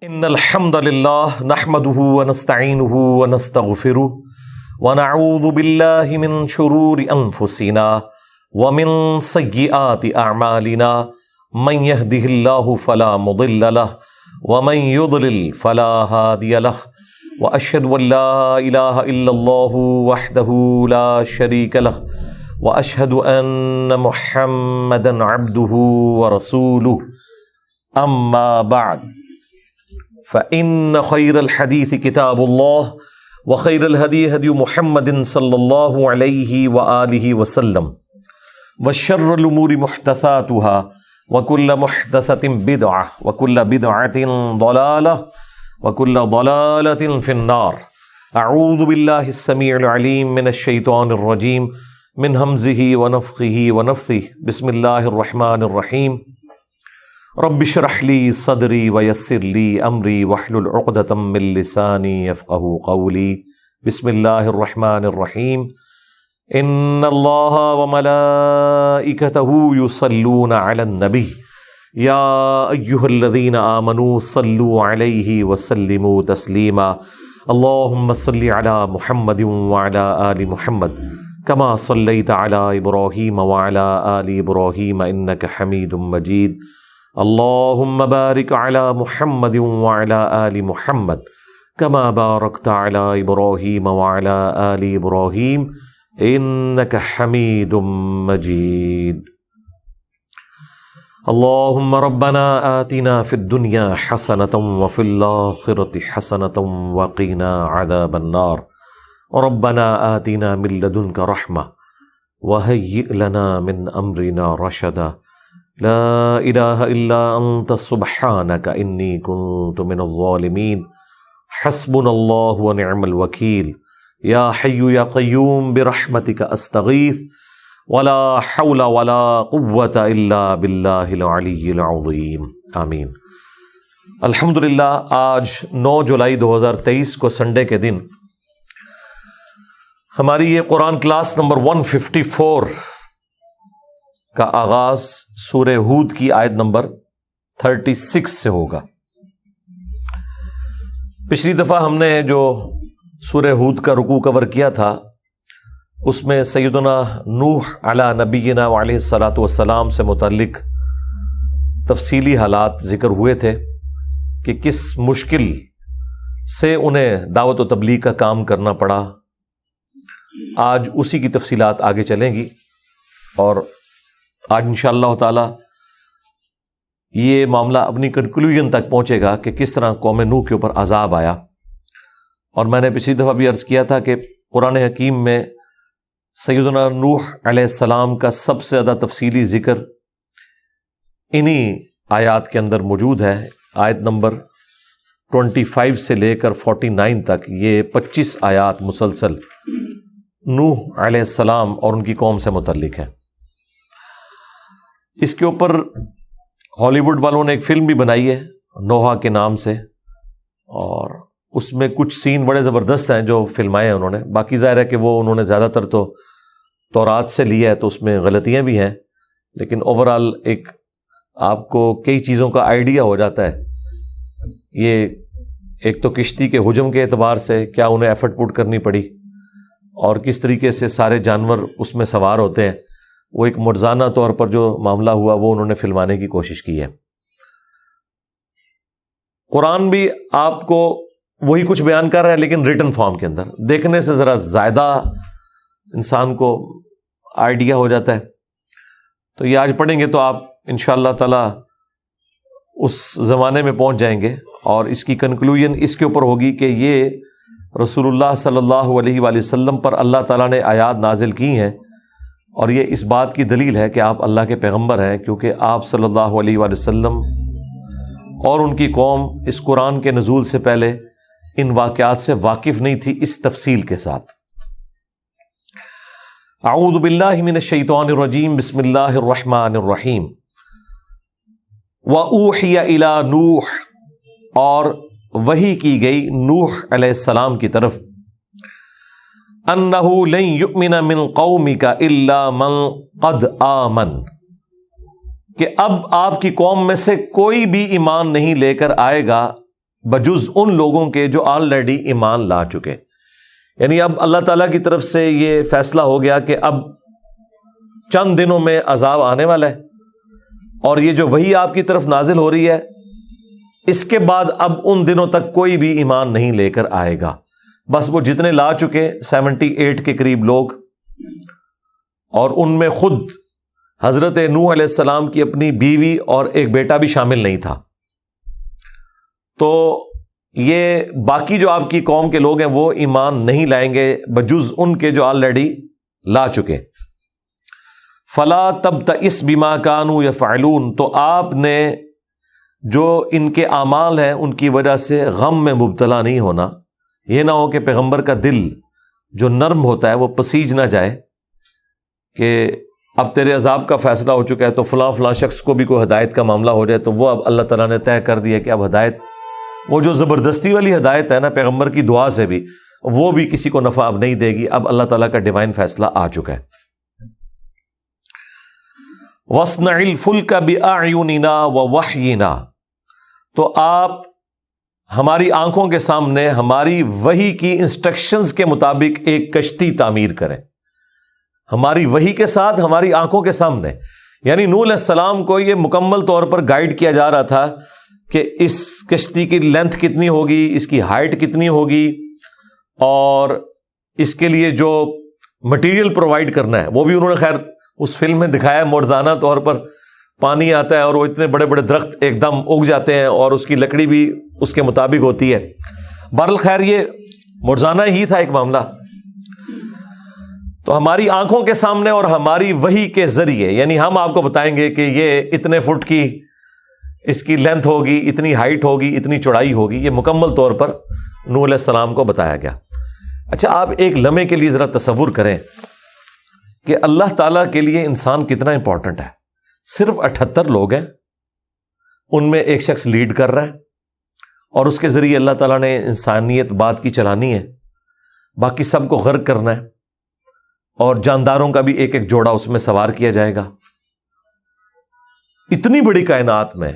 ان الحمد لله نحمده ونستعينه ونستغفره ونعوذ بالله من شرور انفسنا ومن سيئات اعمالنا من يهده الله فلا مضل له ومن يضلل فلا هادي له واشهد ان لا اله الا الله وحده لا شريك له واشهد ان محمدا عبده ورسوله اما بعد فإن خير الحديث كتاب الله وخير الهدي هدي محمد صلى الله عليه وآله وسلم وشر الأمور محدثاتها وكل محدثة بدعة وكل بدعة ضلالة وكل ضلالة في النار. أعوذ بالله السميع العليم من الشيطان الرجيم من همزه ونفخه ونفثه. بسم الله الرحمن الرحيم. رب اشرح لي صدري ويسر لي امري واحلل عقدة من لساني يفقهوا قولي. بسم الله الرحمن الرحيم. ان الله وملائكته يصلون على النبي يا ايها الذين آمنوا صلوا عليه وسلموا تسليما. اللهم صل على محمد وعلى آل محمد كما صليت على إبراهيم وعلى آل إبراهيم إنك حميد مجيد. اللهم بارك على محمد وعلى آل محمد كما باركت على إبراهيم وعلى آل إبراهيم إنك حميد مجيد. اللهم ربنا آتنا في الدنيا حسنة وفي الآخرة حسنة وقنا عذاب النار. ربنا آتنا من لدنك رحمة وهيئ لنا من أمرنا رشدا. لا إله إلا أنت سبحانك إني كنت من الظالمين. حسبنا الله ونعم الوكيل. يا حي يا قيوم برحمتك أستغيث ولا حول ولا قوة إلا بالله العلي العظيم. آمین. الحمدللہ آج 9 جولائی 2023 کو سنڈے کے دن ہماری یہ قرآن کلاس نمبر 154 کا آغاز سورہ ہود کی آیت نمبر 36 سے ہوگا. پچھلی دفعہ ہم نے جو سورہ ہود کا رکوع کور کیا تھا اس میں سیدنا نوح علی نبینا علیہ الصلاۃ والسلام سے متعلق تفصیلی حالات ذکر ہوئے تھے کہ کس مشکل سے انہیں دعوت و تبلیغ کا کام کرنا پڑا. آج اسی کی تفصیلات آگے چلیں گی اور آج انشاءاللہ تعالی یہ معاملہ اپنی کنکلوژن تک پہنچے گا کہ کس طرح قوم نوح کے اوپر عذاب آیا. اور میں نے پچھلی دفعہ بھی عرض کیا تھا کہ قرآن حکیم میں سیدنا نوح علیہ السلام کا سب سے زیادہ تفصیلی ذکر انہی آیات کے اندر موجود ہے. آیت نمبر 25 سے لے کر 49 تک یہ 25 آیات مسلسل نوح علیہ السلام اور ان کی قوم سے متعلق ہیں. اس کے اوپر ہالی ووڈ والوں نے ایک فلم بھی بنائی ہے نوحہ کے نام سے اور اس میں کچھ سین بڑے زبردست ہیں جو فلمائے ہیں انہوں نے. باقی ظاہر ہے کہ وہ انہوں نے زیادہ تر تو تورات سے لیا ہے تو اس میں غلطیاں بھی ہیں لیکن اوورآل آپ کو کئی چیزوں کا آئیڈیا ہو جاتا ہے. یہ ایک تو کشتی کے حجم کے اعتبار سے کیا انہیں ایفرٹ پٹ کرنی پڑی اور کس طریقے سے سارے جانور اس میں سوار ہوتے ہیں. وہ ایک مرزانہ طور پر جو معاملہ ہوا وہ انہوں نے فلمانے کی کوشش کی ہے. قرآن بھی آپ کو وہی کچھ بیان کر رہا ہے لیکن ریٹن فارم کے اندر دیکھنے سے ذرا زیادہ انسان کو آئیڈیا ہو جاتا ہے. تو یہ آج پڑھیں گے تو آپ انشاءاللہ تعالی اس زمانے میں پہنچ جائیں گے اور اس کی کنکلوژن اس کے اوپر ہوگی کہ یہ رسول اللہ صلی اللہ علیہ وآلہ وسلم پر اللہ تعالیٰ نے آیات نازل کی ہیں اور یہ اس بات کی دلیل ہے کہ آپ اللہ کے پیغمبر ہیں کیونکہ آپ صلی اللہ علیہ وآلہ وسلم اور ان کی قوم اس قرآن کے نزول سے پہلے ان واقعات سے واقف نہیں تھی اس تفصیل کے ساتھ. اعوذ باللہ من الشیطان الرجیم. بسم اللہ الرحمن الرحیم. وَأُوحِيَ إِلَى نُوحٍ اور وحی کی گئی نوح علیہ السلام کی طرف انہ لن یؤمن من قومک الا من قد آمن کہ اب آپ کی قوم میں سے کوئی بھی ایمان نہیں لے کر آئے گا بجز ان لوگوں کے جو آلریڈی ایمان لا چکے. یعنی اب اللہ تعالیٰ کی طرف سے یہ فیصلہ ہو گیا کہ اب چند دنوں میں عذاب آنے والا ہے، اور یہ جو وحی آپ کی طرف نازل ہو رہی ہے اس کے بعد اب ان دنوں تک کوئی بھی ایمان نہیں لے کر آئے گا. بس وہ جتنے لا چکے 78 کے قریب لوگ، اور ان میں خود حضرت نوح علیہ السلام کی اپنی بیوی اور ایک بیٹا بھی شامل نہیں تھا. تو یہ باقی جو آپ کی قوم کے لوگ ہیں وہ ایمان نہیں لائیں گے بجز ان کے جو آلریڈی لا چکے. فلا تبتئس بما كانوا يفعلون، تو آپ نے جو ان کے اعمال ہیں ان کی وجہ سے غم میں مبتلا نہیں ہونا. یہ نہ ہو کہ پیغمبر کا دل جو نرم ہوتا ہے وہ پسیج نہ جائے کہ اب تیرے عذاب کا فیصلہ ہو چکا ہے تو فلاں فلاں شخص کو بھی کوئی ہدایت کا معاملہ ہو جائے تو وہ اب اللہ تعالیٰ نے طے کر دیا کہ اب ہدایت، وہ جو زبردستی والی ہدایت ہے نا پیغمبر کی دعا سے بھی، وہ بھی کسی کو نفع اب نہیں دے گی. اب اللہ تعالیٰ کا ڈیوائن فیصلہ آ چکا ہے. وَاصْنَعِ الْفُلْكَ بِأَعْيُنِنَا وَوَحْيِنَا، تو آپ ہماری آنکھوں کے سامنے ہماری وحی کی انسٹرکشنز کے مطابق ایک کشتی تعمیر کریں. ہماری وحی کے ساتھ ہماری آنکھوں کے سامنے، یعنی نوح علیہ السلام کو یہ مکمل طور پر گائیڈ کیا جا رہا تھا کہ اس کشتی کی لینتھ کتنی ہوگی، اس کی ہائٹ کتنی ہوگی، اور اس کے لیے جو مٹیریل پرووائڈ کرنا ہے وہ بھی انہوں نے خیر اس فلم میں دکھایا موجزانہ طور پر. پانی آتا ہے اور وہ اتنے بڑے بڑے درخت ایک دم اگ جاتے ہیں اور اس کی لکڑی بھی اس کے مطابق ہوتی ہے. بہرحال خیر یہ موجزانہ ہی تھا ایک معاملہ. تو ہماری آنکھوں کے سامنے اور ہماری وحی کے ذریعے، یعنی ہم آپ کو بتائیں گے کہ یہ اتنے فٹ کی اس کی لینتھ ہوگی، اتنی ہائٹ ہوگی، اتنی چوڑائی ہوگی، یہ مکمل طور پر نوح علیہ السلام کو بتایا گیا. اچھا آپ ایک لمحے کے لیے ذرا تصور کریں کہ اللہ تعالیٰ کے لیے انسان کتنا امپورٹنٹ ہے. صرف 78 لوگ ہیں، ان میں ایک شخص لیڈ کر رہا ہے اور اس کے ذریعے اللہ تعالیٰ نے انسانیت بات کی چلانی ہے، باقی سب کو غرق کرنا ہے، اور جانداروں کا بھی ایک ایک جوڑا اس میں سوار کیا جائے گا. اتنی بڑی کائنات میں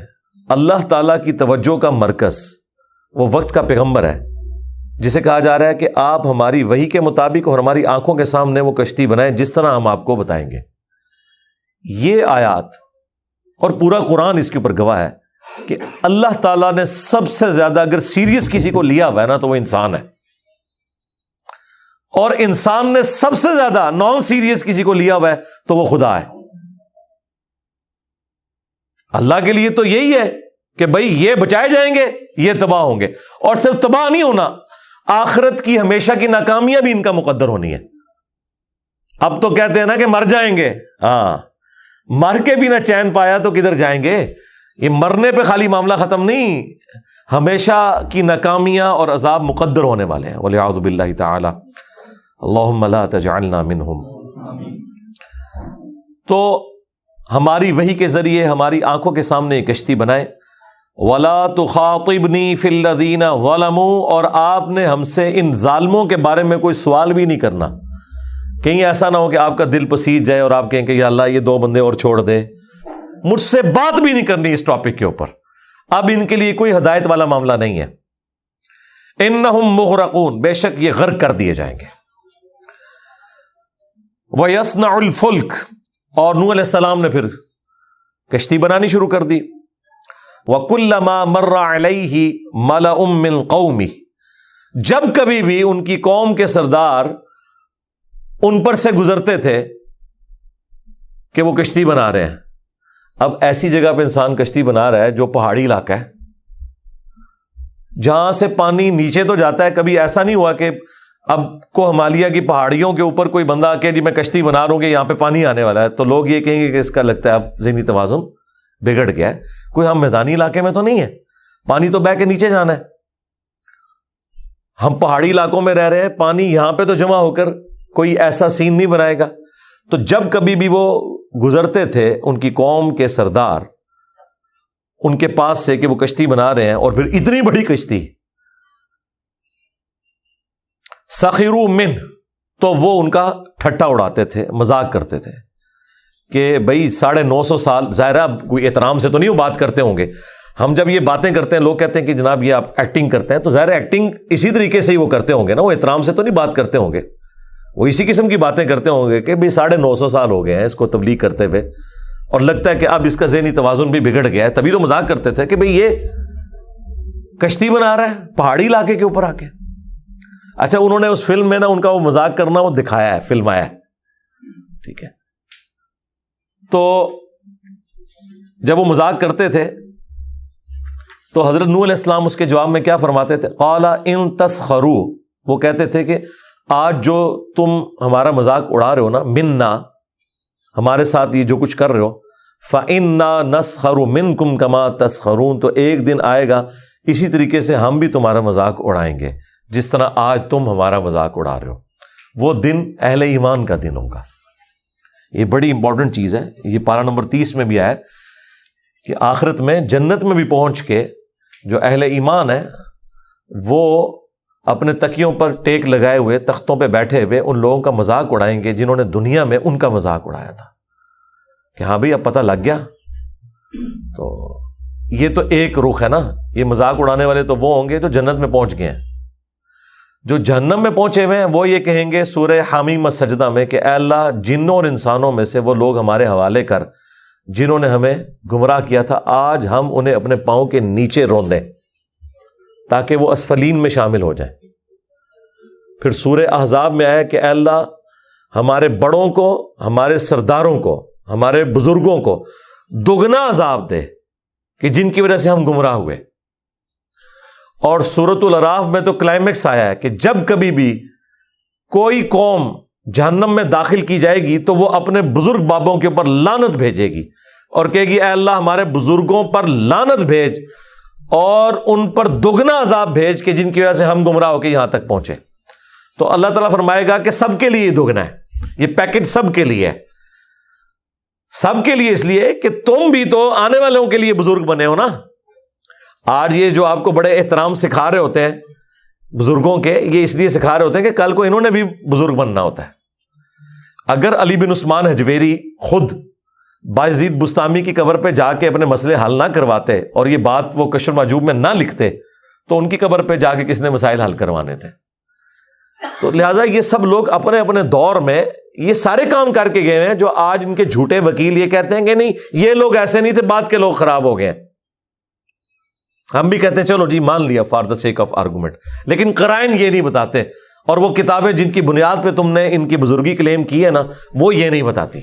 اللہ تعالیٰ کی توجہ کا مرکز وہ وقت کا پیغمبر ہے، جسے کہا جا رہا ہے کہ آپ ہماری وحی کے مطابق اور ہماری آنکھوں کے سامنے وہ کشتی بنائیں جس طرح ہم آپ کو بتائیں گے. یہ آیات اور پورا قرآن اس کے اوپر گواہ ہے کہ اللہ تعالیٰ نے سب سے زیادہ اگر سیریس کسی کو لیا ہوا ہے نا تو وہ انسان ہے، اور انسان نے سب سے زیادہ نان سیریس کسی کو لیا ہوا ہے تو وہ خدا ہے. اللہ کے لیے تو یہی ہے کہ بھائی یہ بچائے جائیں گے، یہ تباہ ہوں گے، اور صرف تباہ نہیں ہونا، آخرت کی ہمیشہ کی ناکامیاں بھی ان کا مقدر ہونی ہے. اب تو کہتے ہیں نا کہ مر جائیں گے، ہاں مر کے بھی نہ چین پایا تو کدھر جائیں گے. یہ مرنے پہ خالی معاملہ ختم نہیں، ہمیشہ کی ناکامیاں اور عذاب مقدر ہونے والے ہیں. وَلِعَوْذُ بِاللَّهِ تَعَالَى اللہم لا تجعلنا منہم. تو ہماری وحی کے ذریعے ہماری آنکھوں کے سامنے ایک کشتی بنائے. وَلَا تُخَاطِبْنِي فِي الَّذِينَ ظَلَمُوا، اور آپ نے ہم سے ان ظالموں کے بارے میں کوئی سوال بھی نہیں کرنا. کہیں ایسا نہ ہو کہ آپ کا دل پسیج جائے اور آپ کہیں کہ یا اللہ یہ 2 بندے اور چھوڑ دے. مجھ سے بات بھی نہیں کرنی اس ٹاپک کے اوپر. اب ان کے لیے کوئی ہدایت والا معاملہ نہیں ہے. انہم مغرقون، بے شک یہ غرق کر دیے جائیں گے. وَيَصْنَعُ الْفُلْكَ، اور نوح علیہ السلام نے پھر کشتی بنانی شروع کر دی. وَكُلَّمَا مَرَّ عَلَيْهِ مَلَأٌ مِّن قَوْمِهِ، جب کبھی بھی ان کی قوم کے سردار ان پر سے گزرتے تھے کہ وہ کشتی بنا رہے ہیں. اب ایسی جگہ پہ انسان کشتی بنا رہا ہے جو پہاڑی علاقہ ہے، جہاں سے پانی نیچے تو جاتا ہے. کبھی ایسا نہیں ہوا کہ اب کو ہمالیہ کی پہاڑیوں کے اوپر کوئی بندہ کہ جی میں کشتی بنا رہا ہوں کہ یہاں پہ پانی آنے والا ہے، تو لوگ یہ کہیں گے کہ اس کا لگتا ہے اب ذہنی توازن بگڑ گیا ہے. کوئی ہم میدانی علاقے میں تو نہیں ہے، پانی تو بہ کے نیچے جانا ہے. ہم پہاڑی علاقوں میں رہ رہے ہیں، پانی یہاں پہ تو جمع ہو کر کوئی ایسا سین نہیں بنائے گا. تو جب کبھی بھی وہ گزرتے تھے ان کی قوم کے سردار ان کے پاس سے کہ وہ کشتی بنا رہے ہیں، اور پھر اتنی بڑی کشتی، سخروا منہ، تو وہ ان کا ٹھٹا اڑاتے تھے، مذاق کرتے تھے کہ بھائی 950 سال، ظاہرہ کوئی احترام سے تو نہیں وہ بات کرتے ہوں گے، ہم جب یہ باتیں کرتے ہیں لوگ کہتے ہیں کہ جناب یہ آپ ایکٹنگ کرتے ہیں، تو ظاہر ایکٹنگ اسی طریقے سے ہی وہ کرتے ہوں گے نا، وہ احترام سے تو نہیں بات کرتے ہوں گے، وہ اسی قسم کی باتیں کرتے ہوں گے کہ بھئی 950 سال ہو گئے ہیں اس کو تبلیغ کرتے ہوئے، اور لگتا ہے کہ اب اس کا ذہنی توازن بھی بگڑ گیا ہے، تبھی تو مذاق کرتے تھے کہ بھئی یہ کشتی بنا رہا ہے پہاڑی علاقے کے اوپر آ کے۔ اچھا انہوں نے اس فلم میں نا ان کا وہ مذاق کرنا وہ دکھایا ہے، فلم آیا ہے، ٹھیک ہے۔ تو جب وہ مذاق کرتے تھے تو حضرت نوح علیہ السلام اس کے جواب میں کیا فرماتے تھے؟ قال ان تسخروا، وہ کہتے تھے کہ آج جو تم ہمارا مذاق اڑا رہے ہو نا، منا، ہمارے ساتھ یہ جو کچھ کر رہے ہو، فإنا نسخر منکم کما تسخرون، تو ایک دن آئے گا اسی طریقے سے ہم بھی تمہارا مذاق اڑائیں گے جس طرح آج تم ہمارا مذاق اڑا رہے ہو۔ وہ دن اہل ایمان کا دن ہوگا۔ یہ بڑی امپورٹنٹ چیز ہے، یہ پارہ نمبر 30 میں بھی آیا کہ آخرت میں جنت میں بھی پہنچ کے جو اہل ایمان ہے وہ اپنے تکیوں پر ٹیک لگائے ہوئے تختوں پہ بیٹھے ہوئے ان لوگوں کا مذاق اڑائیں گے جنہوں نے دنیا میں ان کا مذاق اڑایا تھا کہ ہاں بھئی اب پتہ لگ گیا۔ تو یہ تو ایک رخ ہے نا، یہ مذاق اڑانے والے تو وہ ہوں گے جو جنت میں پہنچ گئے ہیں۔ جو جہنم میں پہنچے ہوئے ہیں وہ یہ کہیں گے سورہ حامیم السجدہ میں کہ اے اللہ جنوں اور انسانوں میں سے وہ لوگ ہمارے حوالے کر جنہوں نے ہمیں گمراہ کیا تھا، آج ہم انہیں اپنے پاؤں کے نیچے روندیں تاکہ وہ اسفلین میں شامل ہو جائیں۔ پھر سورہ احزاب میں آیا کہ اے اللہ ہمارے بڑوں کو، ہمارے سرداروں کو، ہمارے بزرگوں کو دگنا عذاب دے کہ جن کی وجہ سے ہم گمراہ ہوئے۔ اور سورۃ الاعراف میں تو کلائمیکس آیا ہے کہ جب کبھی بھی کوئی قوم جہنم میں داخل کی جائے گی تو وہ اپنے بزرگ بابوں کے اوپر لعنت بھیجے گی اور کہے گی اے اللہ ہمارے بزرگوں پر لعنت بھیج اور ان پر دگنا عذاب بھیج کہ جن کی وجہ سے ہم گمراہ ہو کے یہاں تک پہنچے۔ تو اللہ تعالیٰ فرمائے گا کہ سب کے لیے دگنا ہے، یہ پیکٹ سب کے لیے ہے، سب کے لیے، اس لیے کہ تم بھی تو آنے والوں کے لیے بزرگ بنے ہو نا۔ آج یہ جو آپ کو بڑے احترام سکھا رہے ہوتے ہیں بزرگوں کے، یہ اس لیے سکھا رہے ہوتے ہیں کہ کل کو انہوں نے بھی بزرگ بننا ہوتا ہے۔ اگر علی بن عثمان حجویری خود بایزید بستامی کی قبر پہ جا کے اپنے مسئلے حل نہ کرواتے اور یہ بات وہ کشف المحجوب میں نہ لکھتے تو ان کی قبر پہ جا کے کس نے مسائل حل کروانے تھے؟ تو لہٰذا یہ سب لوگ اپنے اپنے دور میں یہ سارے کام کر کے گئے ہیں جو آج ان کے جھوٹے وکیل یہ کہتے ہیں کہ نہیں یہ لوگ ایسے نہیں تھے، بعد کے لوگ خراب ہو گئے ہیں۔ ہم بھی کہتے ہیں چلو جی مان لیا for the sake of argument, لیکن قرائن یہ نہیں بتاتے، اور وہ کتابیں جن کی بنیاد پہ تم نے ان کی بزرگی کلیم کی ہے نا وہ یہ نہیں بتاتی۔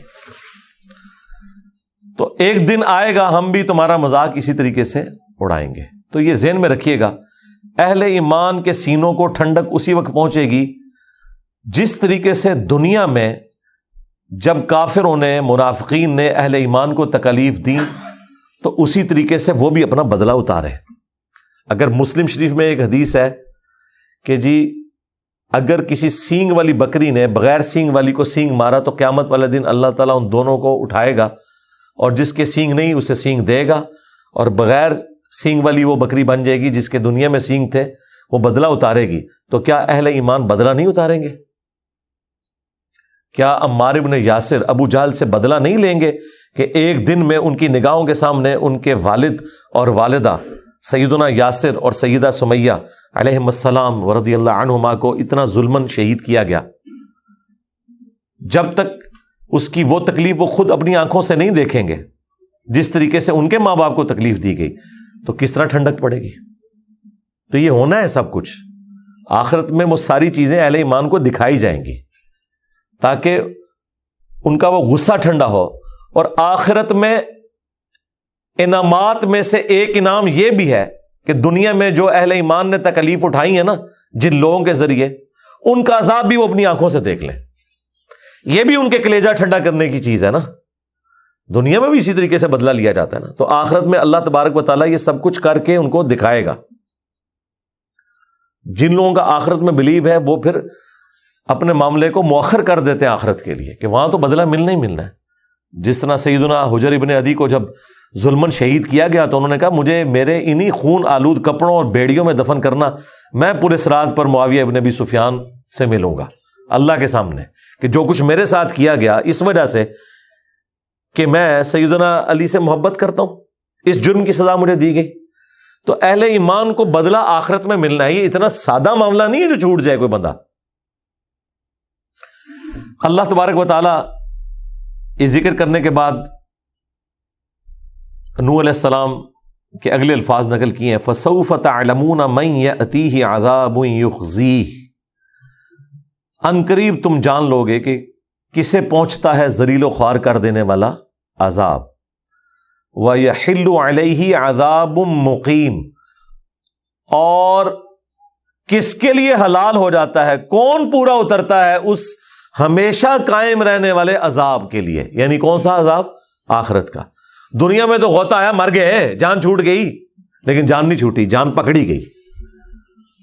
تو ایک دن آئے گا ہم بھی تمہارا مذاق اسی طریقے سے اڑائیں گے۔ تو یہ ذہن میں رکھیے گا، اہل ایمان کے سینوں کو ٹھنڈک اسی وقت پہنچے گی جس طریقے سے دنیا میں جب کافروں نے، منافقین نے اہل ایمان کو تکالیف دی تو اسی طریقے سے وہ بھی اپنا بدلہ اتارے۔ اگر مسلم شریف میں ایک حدیث ہے کہ جی اگر کسی سینگ والی بکری نے بغیر سینگ والی کو سینگ مارا تو قیامت والے دن اللہ تعالیٰ ان دونوں کو اٹھائے گا اور جس کے سینگ نہیں اسے سینگ دے گا، اور بغیر سینگ والی وہ بکری بن جائے گی جس کے دنیا میں سینگ تھے، وہ بدلہ اتارے گی۔ تو کیا اہل ایمان بدلہ نہیں اتاریں گے؟ کیا عمار بن یاسر ابو جہل سے بدلہ نہیں لیں گے کہ ایک دن میں ان کی نگاہوں کے سامنے ان کے والد اور والدہ سیدنا یاسر اور سیدہ سمیہ علیہم السلام ورضی اللہ عنہما کو اتنا ظلماً شہید کیا گیا؟ جب تک اس کی وہ تکلیف وہ خود اپنی آنکھوں سے نہیں دیکھیں گے جس طریقے سے ان کے ماں باپ کو تکلیف دی گئی تو کس طرح ٹھنڈک پڑے گی؟ تو یہ ہونا ہے سب کچھ، آخرت میں وہ ساری چیزیں اہل ایمان کو دکھائی جائیں گی تاکہ ان کا وہ غصہ ٹھنڈا ہو۔ اور آخرت میں انعامات میں سے ایک انعام یہ بھی ہے کہ دنیا میں جو اہل ایمان نے تکلیف اٹھائی ہے نا جن لوگوں کے ذریعے، ان کا عذاب بھی وہ اپنی آنکھوں سے دیکھ لیں، یہ بھی ان کے کلیجہ ٹھنڈا کرنے کی چیز ہے نا۔ دنیا میں بھی اسی طریقے سے بدلہ لیا جاتا ہے نا، تو آخرت میں اللہ تبارک و تعالیٰ یہ سب کچھ کر کے ان کو دکھائے گا۔ جن لوگوں کا آخرت میں بلیو ہے وہ پھر اپنے معاملے کو مؤخر کر دیتے ہیں آخرت کے لیے کہ وہاں تو بدلہ ملنا ہی ملنا ہے۔ جس طرح سیدنا حجر ابن عدی کو جب ظلماً شہید کیا گیا تو انہوں نے کہا مجھے میرے انہی خون آلود کپڑوں اور بیڑیوں میں دفن کرنا، میں پورے صراط پر معاویہ ابن ابی سفیان سے ملوں گا اللہ کے سامنے کہ جو کچھ میرے ساتھ کیا گیا اس وجہ سے کہ میں سیدنا علی سے محبت کرتا ہوں، اس جرم کی سزا مجھے دی گئی۔ تو اہل ایمان کو بدلہ آخرت میں ملنا ہے. یہ اتنا سادہ معاملہ نہیں ہے جو چھوٹ جائے کوئی بندہ. اللہ تبارک و تعالی یہ ذکر کرنے کے بعد نوح علیہ السلام کے اگلے الفاظ نقل کیے ہیں. فَسَوْفَ تَعْلَمُونَ مَنْ يَأْتِيهِ عَذَابٌ يُخْزِيهِ. ان قریب تم جان لوگے کہ کسے پہنچتا ہے ذلیل و خوار کر دینے والا عذاب. وَيَحِلُّ عَلَيْهِ عَذَابٌ مُقِيمٌ. اور کس کے لیے حلال ہو جاتا ہے, کون پورا اترتا ہے اس ہمیشہ قائم رہنے والے عذاب کے لیے. یعنی کون سا عذاب؟ آخرت کا. دنیا میں تو غوطہ آیا, مر گئے, جان چھوٹ گئی, لیکن جان نہیں چھوٹی, جان پکڑی گئی.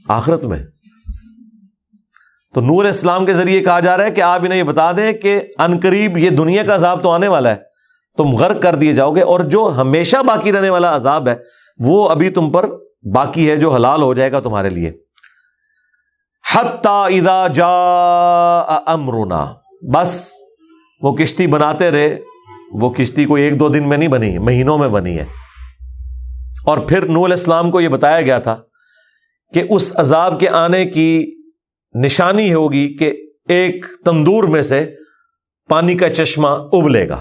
آخرت میں تو نور اسلام کے ذریعے کہا جا رہا ہے کہ آپ انہیں یہ بتا دیں کہ ان قریب یہ دنیا کا عذاب تو آنے والا ہے, تم غرق کر دیے جاؤ گے, اور جو ہمیشہ باقی رہنے والا عذاب ہے وہ ابھی تم پر باقی ہے, جو حلال ہو جائے گا تمہارے لیے. حتی اذا جاء امرنا. بس وہ کشتی بناتے رہے, وہ کشتی کوئی 1-2 دن میں نہیں بنی, مہینوں میں بنی ہے. اور پھر نوح علیہ السلام کو یہ بتایا گیا تھا کہ اس عذاب کے آنے کی نشانی ہوگی کہ ایک تندور میں سے پانی کا چشمہ ابلے گا.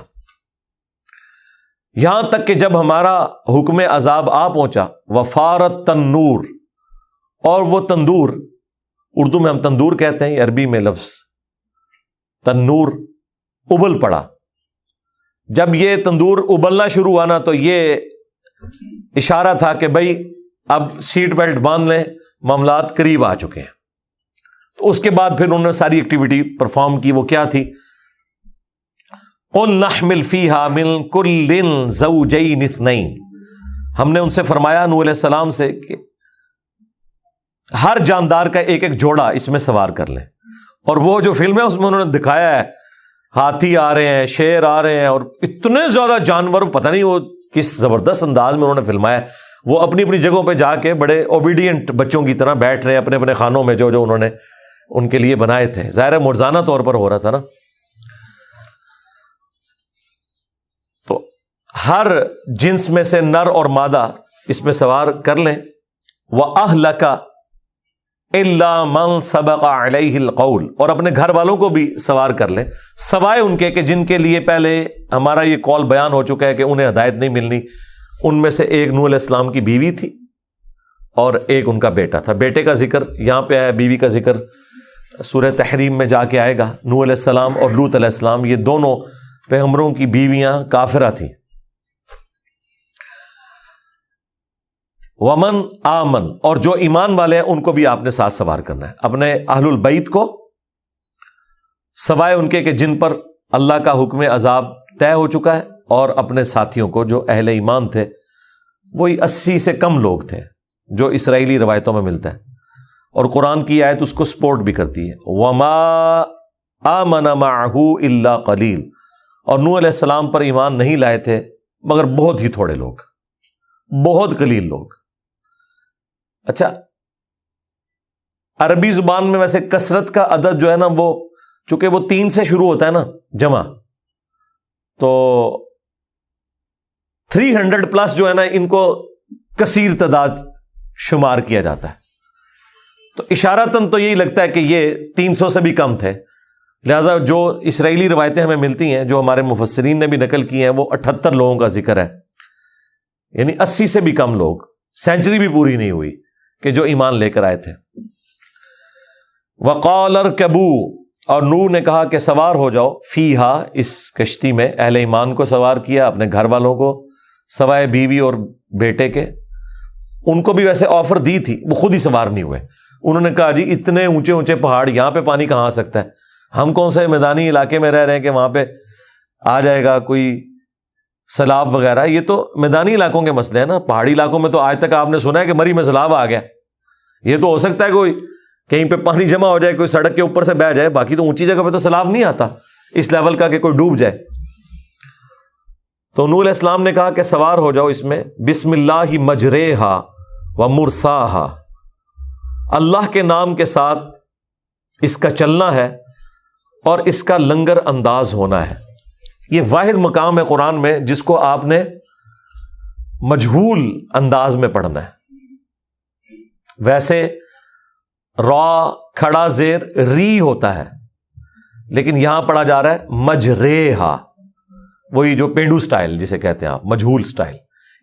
یہاں تک کہ جب ہمارا حکم عذاب آ پہنچا, وفارت تنور, اور وہ تندور, اردو میں ہم تندور کہتے ہیں, عربی میں لفظ تنور, ابل پڑا. جب یہ تندور ابلنا شروع ہوا نا تو یہ اشارہ تھا کہ بھائی اب سیٹ بیلٹ باندھ لیں, معاملات قریب آ چکے ہیں. تو اس کے بعد پھر انہوں نے ساری ایکٹیویٹی پرفارم کی. وہ کیا تھی؟ قُلْ نَحْمِلْ فِيهَا مِنْ كُلٍّ زَوْجَيْنِ اثْنَيْنِ. ہم نے ان سے فرمایا, نوح علیہ السلام سے, کہ ہر جاندار کا ایک ایک جوڑا اس میں سوار کر لیں. اور وہ جو فلم ہے اس میں انہوں نے دکھایا ہے, ہاتھی آ رہے ہیں, شیر آ رہے ہیں, اور اتنے زیادہ جانور, پتہ نہیں وہ کس زبردست انداز میں انہوں نے فلمایا. وہ اپنی اپنی جگہوں پہ جا کے بڑے اوبیڈینٹ بچوں کی طرح بیٹھ رہے ہیں اپنے اپنے خانوں میں, جو جو انہوں نے ان کے لیے بنائے تھے. ظاہر ہے مرزانہ طور پر ہو رہا تھا نا. تو ہر جنس میں سے نر اور مادہ اس میں سوار کر لیں. وَأَهْلَكَ إِلَّا مَنْ سَبَقَ عَلَيْهِ الْقَوْلِ. اور اپنے گھر والوں کو بھی سوار کر لیں, سوائے ان کے کہ جن کے لیے پہلے ہمارا یہ قول بیان ہو چکا ہے کہ انہیں ہدایت نہیں ملنی. ان میں سے ایک نوح علیہ السلام کی بیوی تھی اور ایک ان کا بیٹا تھا. بیٹے کا ذکر یہاں پہ ہے, بیوی کا ذکر سورہ تحریم میں جا کے آئے گا. نوح علیہ السلام اور لوط علیہ السلام یہ دونوں پیغمبروں کی بیویاں کافرہ تھیں. ومن آمن, اور جو ایمان والے ہیں ان کو بھی آپ نے ساتھ سوار کرنا ہے, اپنے اہل البیت کو, سوائے ان کے کہ جن پر اللہ کا حکم عذاب طے ہو چکا ہے, اور اپنے ساتھیوں کو جو اہل ایمان تھے, وہی 80 سے کم لوگ تھے جو اسرائیلی روایتوں میں ملتا ہے. اور قرآن کی آیت اس کو سپورٹ بھی کرتی ہے. وما آمن معه الا قلیل. اور نوح علیہ السلام پر ایمان نہیں لائے تھے مگر بہت ہی تھوڑے لوگ, بہت قلیل لوگ. اچھا, عربی زبان میں ویسے کثرت کا عدد جو ہے نا, وہ چونکہ وہ 3 سے شروع ہوتا ہے نا جمع, تو 300 پلس جو ہے نا ان کو کثیر تعداد شمار کیا جاتا ہے. تو اشارتاً تو یہی لگتا ہے کہ یہ 300 سے بھی کم تھے. لہذا جو اسرائیلی روایتیں ہمیں ملتی ہیں, جو ہمارے مفسرین نے بھی نقل کی ہیں, وہ 78 لوگوں کا ذکر ہے. یعنی 80 سے بھی کم لوگ, سینچری بھی پوری نہیں ہوئی کہ جو ایمان لے کر آئے تھے. وقال ارکبوا, اور نوح نے کہا کہ سوار ہو جاؤ, فیہا, اس کشتی میں. اہل ایمان کو سوار کیا, اپنے گھر والوں کو, سوائے بیوی اور بیٹے کے. ان کو بھی ویسے آفر دی تھی, وہ خود ہی سوار نہیں ہوئے. انہوں نے کہا جی اتنے اونچے اونچے پہاڑ, یہاں پہ پانی کہاں آ سکتا ہے, ہم کون سے میدانی علاقے میں رہ رہے ہیں کہ وہاں پہ آ جائے گا کوئی سیلاب وغیرہ. یہ تو میدانی علاقوں کے مسئلے ہیں نا. پہاڑی علاقوں میں تو آج تک آپ نے سنا ہے کہ مری میں سیلاب آ گیا. یہ تو ہو سکتا ہے کوئی کہیں پہ پانی جمع ہو جائے, کوئی سڑک کے اوپر سے بہہ جائے, باقی تو اونچی جگہ پہ تو سیلاب نہیں آتا اس لیول کا کہ کوئی ڈوب جائے. تو نوح علیہ السلام نے کہا کہ سوار ہو جاؤ اس میں. بسم اللہ مجریہا و مرساہا, اللہ کے نام کے ساتھ اس کا چلنا ہے اور اس کا لنگر انداز ہونا ہے. یہ واحد مقام ہے قرآن میں جس کو آپ نے مجہول انداز میں پڑھنا ہے. ویسے را کھڑا زیر ری ہوتا ہے، لیکن یہاں پڑھا جا رہا ہے مجریہا، وہی جو پینڈو سٹائل جسے کہتے ہیں آپ، مجہول سٹائل۔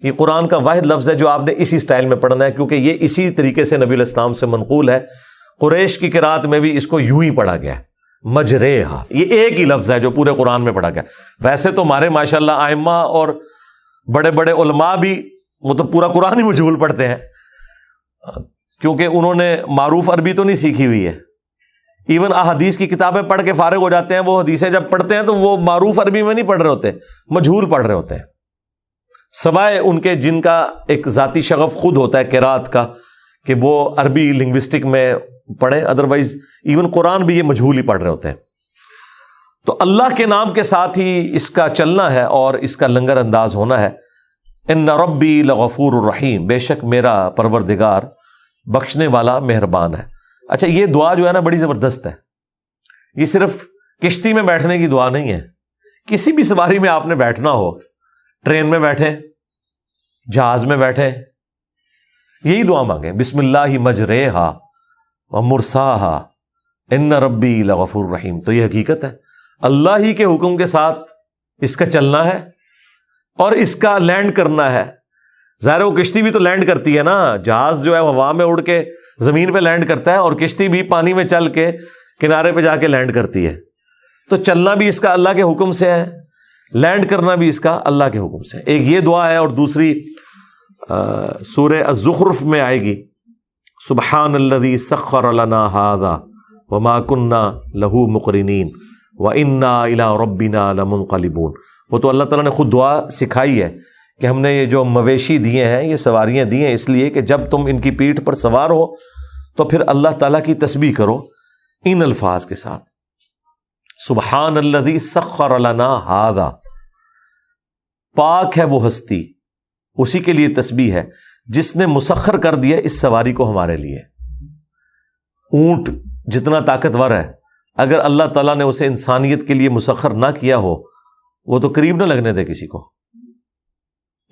یہ قرآن کا واحد لفظ ہے جو آپ نے اسی سٹائل میں پڑھنا ہے، کیونکہ یہ اسی طریقے سے نبی علیہ السلام سے منقول ہے۔ قریش کی قرات میں بھی اس کو یوں ہی پڑھا گیا ہے، مجریہا۔ یہ ایک ہی لفظ ہے جو پورے قرآن میں پڑھا گیا۔ ویسے تو ہمارے ماشاءاللہ ائمہ اور بڑے بڑے علماء بھی وہ تو پورا قرآن ہی مجہول پڑھتے ہیں، کیونکہ انہوں نے معروف عربی تو نہیں سیکھی ہوئی ہے۔ ایون احادیث کی کتابیں پڑھ کے فارغ ہو جاتے ہیں، وہ حدیثیں جب پڑھتے ہیں تو وہ معروف عربی میں نہیں پڑھ رہے ہوتے، مجہول پڑھ رہے ہوتے ہیں، سوائے ان کے جن کا ایک ذاتی شغف خود ہوتا ہے قرات کا کہ وہ عربی لنگوسٹک میں پڑھیں، ادروائز ایون قرآن بھی یہ مجہول ہی پڑھ رہے ہوتے ہیں۔ تو اللہ کے نام کے ساتھ ہی اس کا چلنا ہے اور اس کا لنگر انداز ہونا ہے۔ ان ربی لغفور الرحیم، بے شک میرا پروردگار بخشنے والا مہربان ہے۔ اچھا، یہ دعا جو ہے نا بڑی زبردست ہے۔ یہ صرف کشتی میں بیٹھنے کی دعا نہیں ہے، کسی بھی سواری میں آپ نے بیٹھنا ہو، ٹرین میں بیٹھے، جہاز میں بیٹھے، یہی دعا مانگیں، بسم اللہ مجریہا ومرساہا ان ربی لغفور رحیم۔ تو یہ حقیقت ہے، اللہ ہی کے حکم کے ساتھ اس کا چلنا ہے اور اس کا لینڈ کرنا ہے۔ ظاہر وہ کشتی بھی تو لینڈ کرتی ہے نا، جہاز جو ہے ہوا میں اڑ کے زمین پہ لینڈ کرتا ہے، اور کشتی بھی پانی میں چل کے کنارے پہ جا کے لینڈ کرتی ہے۔ تو چلنا بھی اس کا اللہ کے حکم سے ہے، لینڈ کرنا بھی اس کا اللہ کے حکم سے۔ ایک یہ دعا ہے، اور دوسری سورہ الزخرف میں آئے گی، سبحان الذی سخر لنا ھذا وما کنا لہ مقرنین وانا الی ربنا لمنقلبون۔ وہ تو اللہ تعالیٰ نے خود دعا سکھائی ہے کہ ہم نے یہ جو مویشی دیے ہیں، یہ سواریاں دی ہیں اس لیے کہ جب تم ان کی پیٹھ پر سوار ہو تو پھر اللہ تعالیٰ کی تسبیح کرو ان الفاظ کے ساتھ، سبحان الذی سخر لنا ھذا۔ پاک ہے وہ ہستی، اسی کے لیے تسبیح ہے جس نے مسخر کر دیا اس سواری کو ہمارے لیے۔ اونٹ جتنا طاقتور ہے، اگر اللہ تعالیٰ نے اسے انسانیت کے لیے مسخر نہ کیا ہو، وہ تو قریب نہ لگنے دے کسی کو۔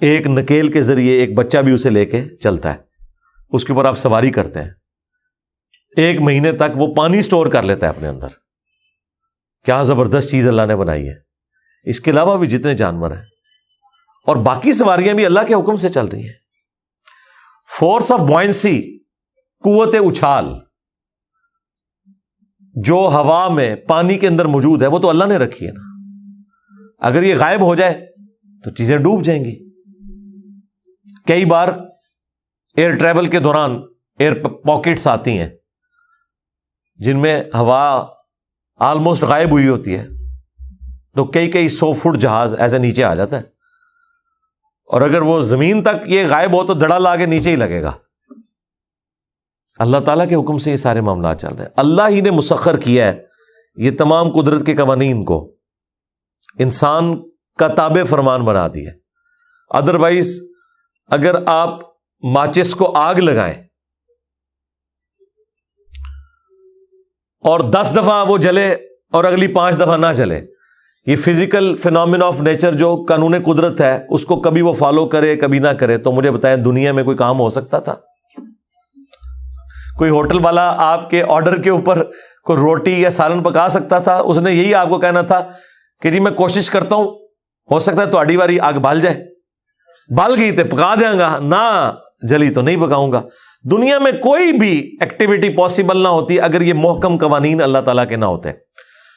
ایک نکیل کے ذریعے ایک بچہ بھی اسے لے کے چلتا ہے، اس کے اوپر آپ سواری کرتے ہیں، 1 مہینے تک وہ پانی سٹور کر لیتا ہے اپنے اندر۔ کیا زبردست چیز اللہ نے بنائی ہے۔ اس کے علاوہ بھی جتنے جانور ہیں، اور باقی سواریاں بھی اللہ کے حکم سے چل رہی ہیں۔ فورس آف بوئنسی، قوت اچھال، جو ہوا میں پانی کے اندر موجود ہے وہ تو اللہ نے رکھی ہے نا۔ اگر یہ غائب ہو جائے تو چیزیں ڈوب جائیں گی۔ کئی بار ایئر ٹریول کے دوران ایئر پاکٹس آتی ہیں جن میں ہوا آلموسٹ غائب ہوئی ہوتی ہے، تو کئی 100 فٹ جہاز ایسے نیچے آ جاتا ہے، اور اگر وہ زمین تک یہ غائب ہو تو دڑا لا کے نیچے ہی لگے گا۔ اللہ تعالیٰ کے حکم سے یہ سارے معاملات چل رہے ہیں۔ اللہ ہی نے مسخر کیا ہے یہ تمام قدرت کے قوانین کو، انسان کا تابع فرمان بنا دیا۔ ادروائز اگر آپ ماچس کو آگ لگائیں اور 10 دفعہ وہ جلے اور اگلی 5 دفعہ نہ جلے، یہ فزیکل فینومینا آف نیچر جو قانون قدرت ہے اس کو کبھی وہ فالو کرے کبھی نہ کرے، تو مجھے بتائیں دنیا میں کوئی کام ہو سکتا تھا؟ کوئی ہوٹل والا آپ کے آرڈر کے اوپر کوئی روٹی یا سالن پکا سکتا تھا؟ اس نے یہی آپ کو کہنا تھا کہ جی میں کوشش کرتا ہوں، ہو سکتا ہے تہاڈی واری آگ بال جائے، بال گئی تو پکا دیاں گا، نہ جلی تو نہیں پکاؤں گا۔ دنیا میں کوئی بھی ایکٹیویٹی پاسبل نہ ہوتی اگر یہ محکم قوانین اللہ تعالیٰ کے نہ ہوتے۔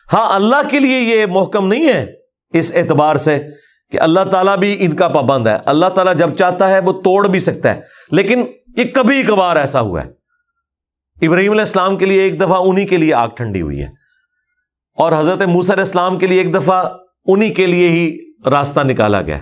ہاں، اللہ کے لیے یہ محکم نہیں ہے اس اعتبار سے کہ اللہ تعالیٰ بھی ان کا پابند ہے۔ اللہ تعالیٰ جب چاہتا ہے وہ توڑ بھی سکتا ہے، لیکن یہ کبھی کبھار ایسا ہوا ہے۔ ابراہیم علیہ السلام کے لیے ایک دفعہ انہی کے لیے آگ ٹھنڈی ہوئی ہے، اور حضرت موسیٰ علیہ السلام کے لیے ایک دفعہ انہی کے لیے ہی راستہ نکالا گیا۔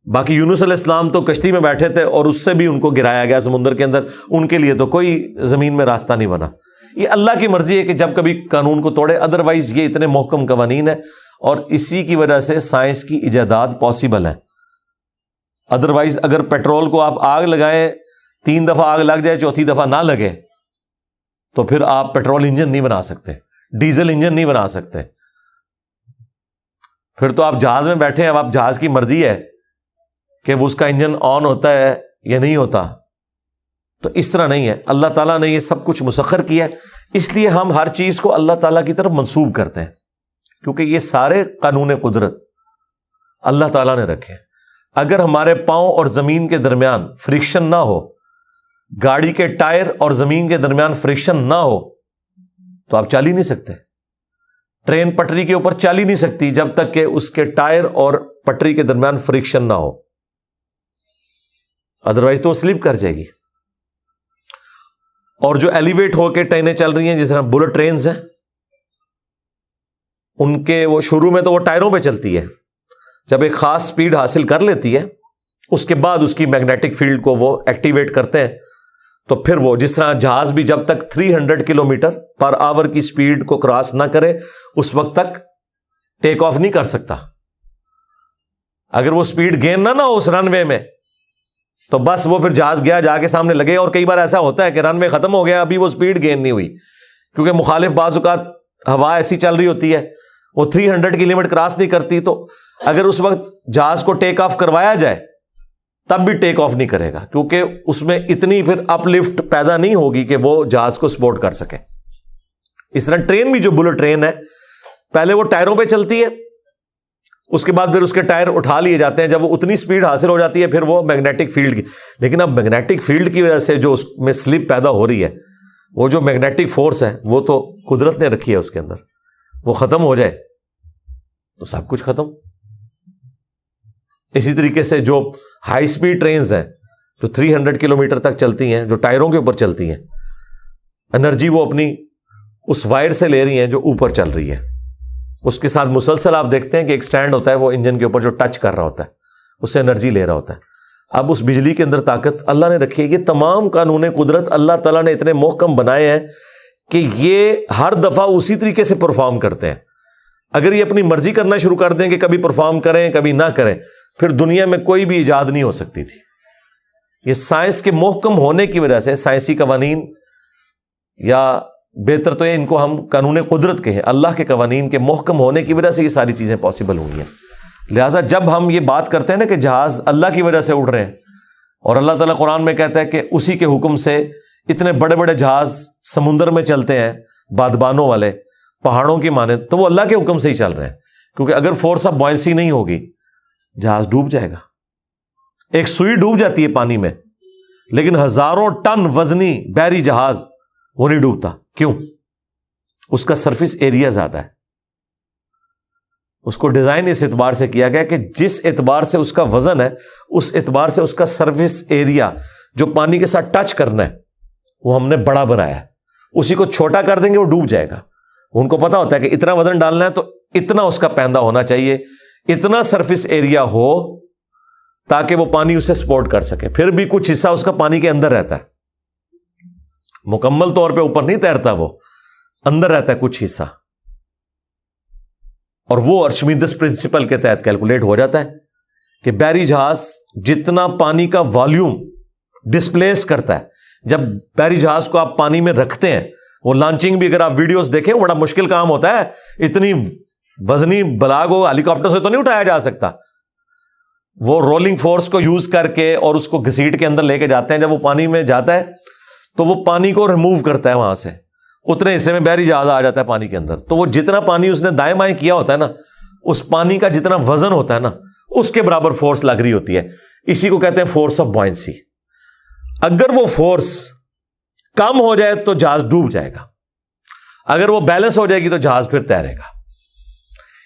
باقی یونس علیہ السلام تو کشتی میں بیٹھے تھے اور اس سے بھی ان کو گرایا گیا سمندر کے اندر، ان کے لیے تو کوئی زمین میں راستہ نہیں بنا۔ یہ اللہ کی مرضی ہے کہ جب کبھی قانون کو توڑے، ادروائز یہ اتنے محکم قوانین ہیں، اور اسی کی وجہ سے سائنس کی ایجادات پاسبل ہیں۔ ادروائز اگر پیٹرول کو آپ آگ لگائیں، 3 دفعہ آگ لگ جائے، 4تھی دفعہ نہ لگے، تو پھر آپ پیٹرول انجن نہیں بنا سکتے، ڈیزل انجن نہیں بنا سکتے۔ پھر تو آپ جہاز میں بیٹھے ہیں، اب آپ جہاز کی مرضی ہے کہ وہ اس کا انجن آن ہوتا ہے یا نہیں ہوتا۔ تو اس طرح نہیں ہے، اللہ تعالیٰ نے یہ سب کچھ مسخر کیا ہے، اس لیے ہم ہر چیز کو اللہ تعالیٰ کی طرف منسوب کرتے ہیں، کیونکہ یہ سارے قانون قدرت اللہ تعالیٰ نے رکھے ہیں۔ اگر ہمارے پاؤں اور زمین کے درمیان فرکشن نہ ہو، گاڑی کے ٹائر اور زمین کے درمیان فرکشن نہ ہو تو آپ چل ہی نہیں سکتے۔ ٹرین پٹری کے اوپر چل ہی نہیں سکتی جب تک کہ اس کے ٹائر اور پٹری کے درمیان فرکشن نہ ہو، ادروائز تو سلپ کر جائے گی۔ اور جو ایلیویٹ ہو کے ٹرینیں چل رہی ہیں، جس طرح بلٹ ٹرینز ہیں، ان کے وہ شروع میں تو وہ ٹائروں پہ چلتی ہے، جب ایک خاص سپیڈ حاصل کر لیتی ہے اس کے بعد اس کی میگنیٹک فیلڈ کو وہ ایکٹیویٹ کرتے ہیں، تو پھر وہ جس طرح جہاز بھی جب تک 300 کلومیٹر پر آور کی سپیڈ کو کراس نہ کرے اس وقت تک ٹیک آف نہیں کر سکتا۔ اگر وہ سپیڈ گین نہ ہو اس رن وے میں تو بس وہ پھر جہاز گیا جا کے سامنے لگے، اور کئی بار ایسا ہوتا ہے کہ رن وے ختم ہو گیا، ابھی وہ سپیڈ گین نہیں ہوئی، کیونکہ مخالف بعض اوقات ہوا ایسی چل رہی ہوتی ہے وہ 300 کی لمٹ کراس نہیں کرتی، تو اگر اس وقت جہاز کو ٹیک آف کروایا جائے تب بھی ٹیک آف نہیں کرے گا، کیونکہ اس میں اتنی پھر اپ لفٹ پیدا نہیں ہوگی کہ وہ جہاز کو سپورٹ کر سکے۔ اس طرح ٹرین بھی جو بلٹ ٹرین ہے پہلے وہ ٹائروں پہ چلتی ہے، اس کے بعد پھر اس کے ٹائر اٹھا لیے جاتے ہیں، جب وہ اتنی سپیڈ حاصل ہو جاتی ہے پھر وہ میگنیٹک فیلڈ کی، لیکن اب میگنیٹک فیلڈ کی وجہ سے جو اس میں سلپ پیدا ہو رہی ہے، وہ جو میگنیٹک فورس ہے وہ تو قدرت نے رکھی ہے اس کے اندر، وہ ختم ہو جائے تو سب کچھ ختم۔ اسی طریقے سے جو ہائی سپیڈ ٹرینز ہیں جو 300 کلومیٹر تک چلتی ہیں، جو ٹائروں کے اوپر چلتی ہیں، انرجی وہ اپنی اس وائر سے لے رہی ہیں جو اوپر چل رہی ہے، اس کے ساتھ مسلسل آپ دیکھتے ہیں کہ ایک سٹینڈ ہوتا ہے وہ انجن کے اوپر جو ٹچ کر رہا ہوتا ہے، اس سے انرجی لے رہا ہوتا ہے۔ اب اس بجلی کے اندر طاقت اللہ نے رکھی ہے۔ یہ تمام قانون قدرت اللہ تعالیٰ نے اتنے محکم بنائے ہیں کہ یہ ہر دفعہ اسی طریقے سے پرفارم کرتے ہیں۔ اگر یہ اپنی مرضی کرنا شروع کر دیں کہ کبھی پرفارم کریں کبھی نہ کریں، پھر دنیا میں کوئی بھی ایجاد نہیں ہو سکتی تھی۔ یہ سائنس کے محکم ہونے کی وجہ سے، سائنسی قوانین، یا بہتر تو یہ ان کو ہم قانون قدرت کہیں، اللہ کے قوانین کے محکم ہونے کی وجہ سے یہ ساری چیزیں پاسبل ہوئی ہیں۔ لہٰذا جب ہم یہ بات کرتے ہیں نا کہ جہاز اللہ کی وجہ سے اڑ رہے ہیں، اور اللہ تعالیٰ قرآن میں کہتا ہے کہ اسی کے حکم سے اتنے بڑے بڑے جہاز سمندر میں چلتے ہیں، بادبانوں والے، پہاڑوں کی مانند، تو وہ اللہ کے حکم سے ہی چل رہے ہیں، کیونکہ اگر فورس آف بوئنسی نہیں ہوگی جہاز ڈوب جائے گا۔ ایک سوئی ڈوب جاتی ہے پانی میں، لیکن ہزاروں ٹن وزنی بحری جہاز وہ نہیں ڈوبتا۔ کیوں؟ اس کا سرفیس ایریا زیادہ ہے۔ اس کو ڈیزائن اس اعتبار سے کیا گیا کہ جس اعتبار سے اس کا وزن ہے اس اعتبار سے اس کا سرفیس ایریا جو پانی کے ساتھ ٹچ کرنا ہے وہ ہم نے بڑا بنایا ہے۔ اسی کو چھوٹا کر دیں گے وہ ڈوب جائے گا۔ ان کو پتا ہوتا ہے کہ اتنا وزن ڈالنا ہے تو اتنا اس کا پیندہ ہونا چاہیے، اتنا سرفیس ایریا ہو تاکہ وہ پانی اسے سپورٹ کر سکے۔ پھر بھی کچھ حصہ اس کا پانی کے اندر رہتا ہے، مکمل طور پہ اوپر نہیں تیرتا، وہ اندر رہتا ہے کچھ حصہ، اور وہ ارشمیدس پرنسپل کے تحت کیلکولیٹ ہو جاتا ہے کہ بحری جہاز جتنا پانی کا والیوم ڈسپلیس کرتا ہے، جب بحری جہاز کو آپ پانی میں رکھتے ہیں، وہ لانچنگ بھی اگر آپ ویڈیوز دیکھیں بڑا مشکل کام ہوتا ہے، اتنی وزنی بلاگ کو ہیلی کاپٹر سے تو نہیں اٹھایا جا سکتا، وہ رولنگ فورس کو یوز کر کے اور اس کو گھسیٹ کے اندر لے کے جاتے ہیں۔ جب وہ پانی میں جاتا ہے تو وہ پانی کو ریموو کرتا ہے، وہاں سے اتنے حصے میں بحری جہاز آ جاتا ہے پانی کے اندر، تو وہ جتنا پانی اس نے دائیں بائیں کیا ہوتا ہے نا، اس پانی کا جتنا وزن ہوتا ہے نا اس کے برابر فورس لگ رہی ہوتی ہے۔ اسی کو کہتے ہیں فورس آف بوئنسی۔ اگر وہ فورس کم ہو جائے تو جہاز ڈوب جائے گا، اگر وہ بیلنس ہو جائے گی تو جہاز پھر تیرے گا۔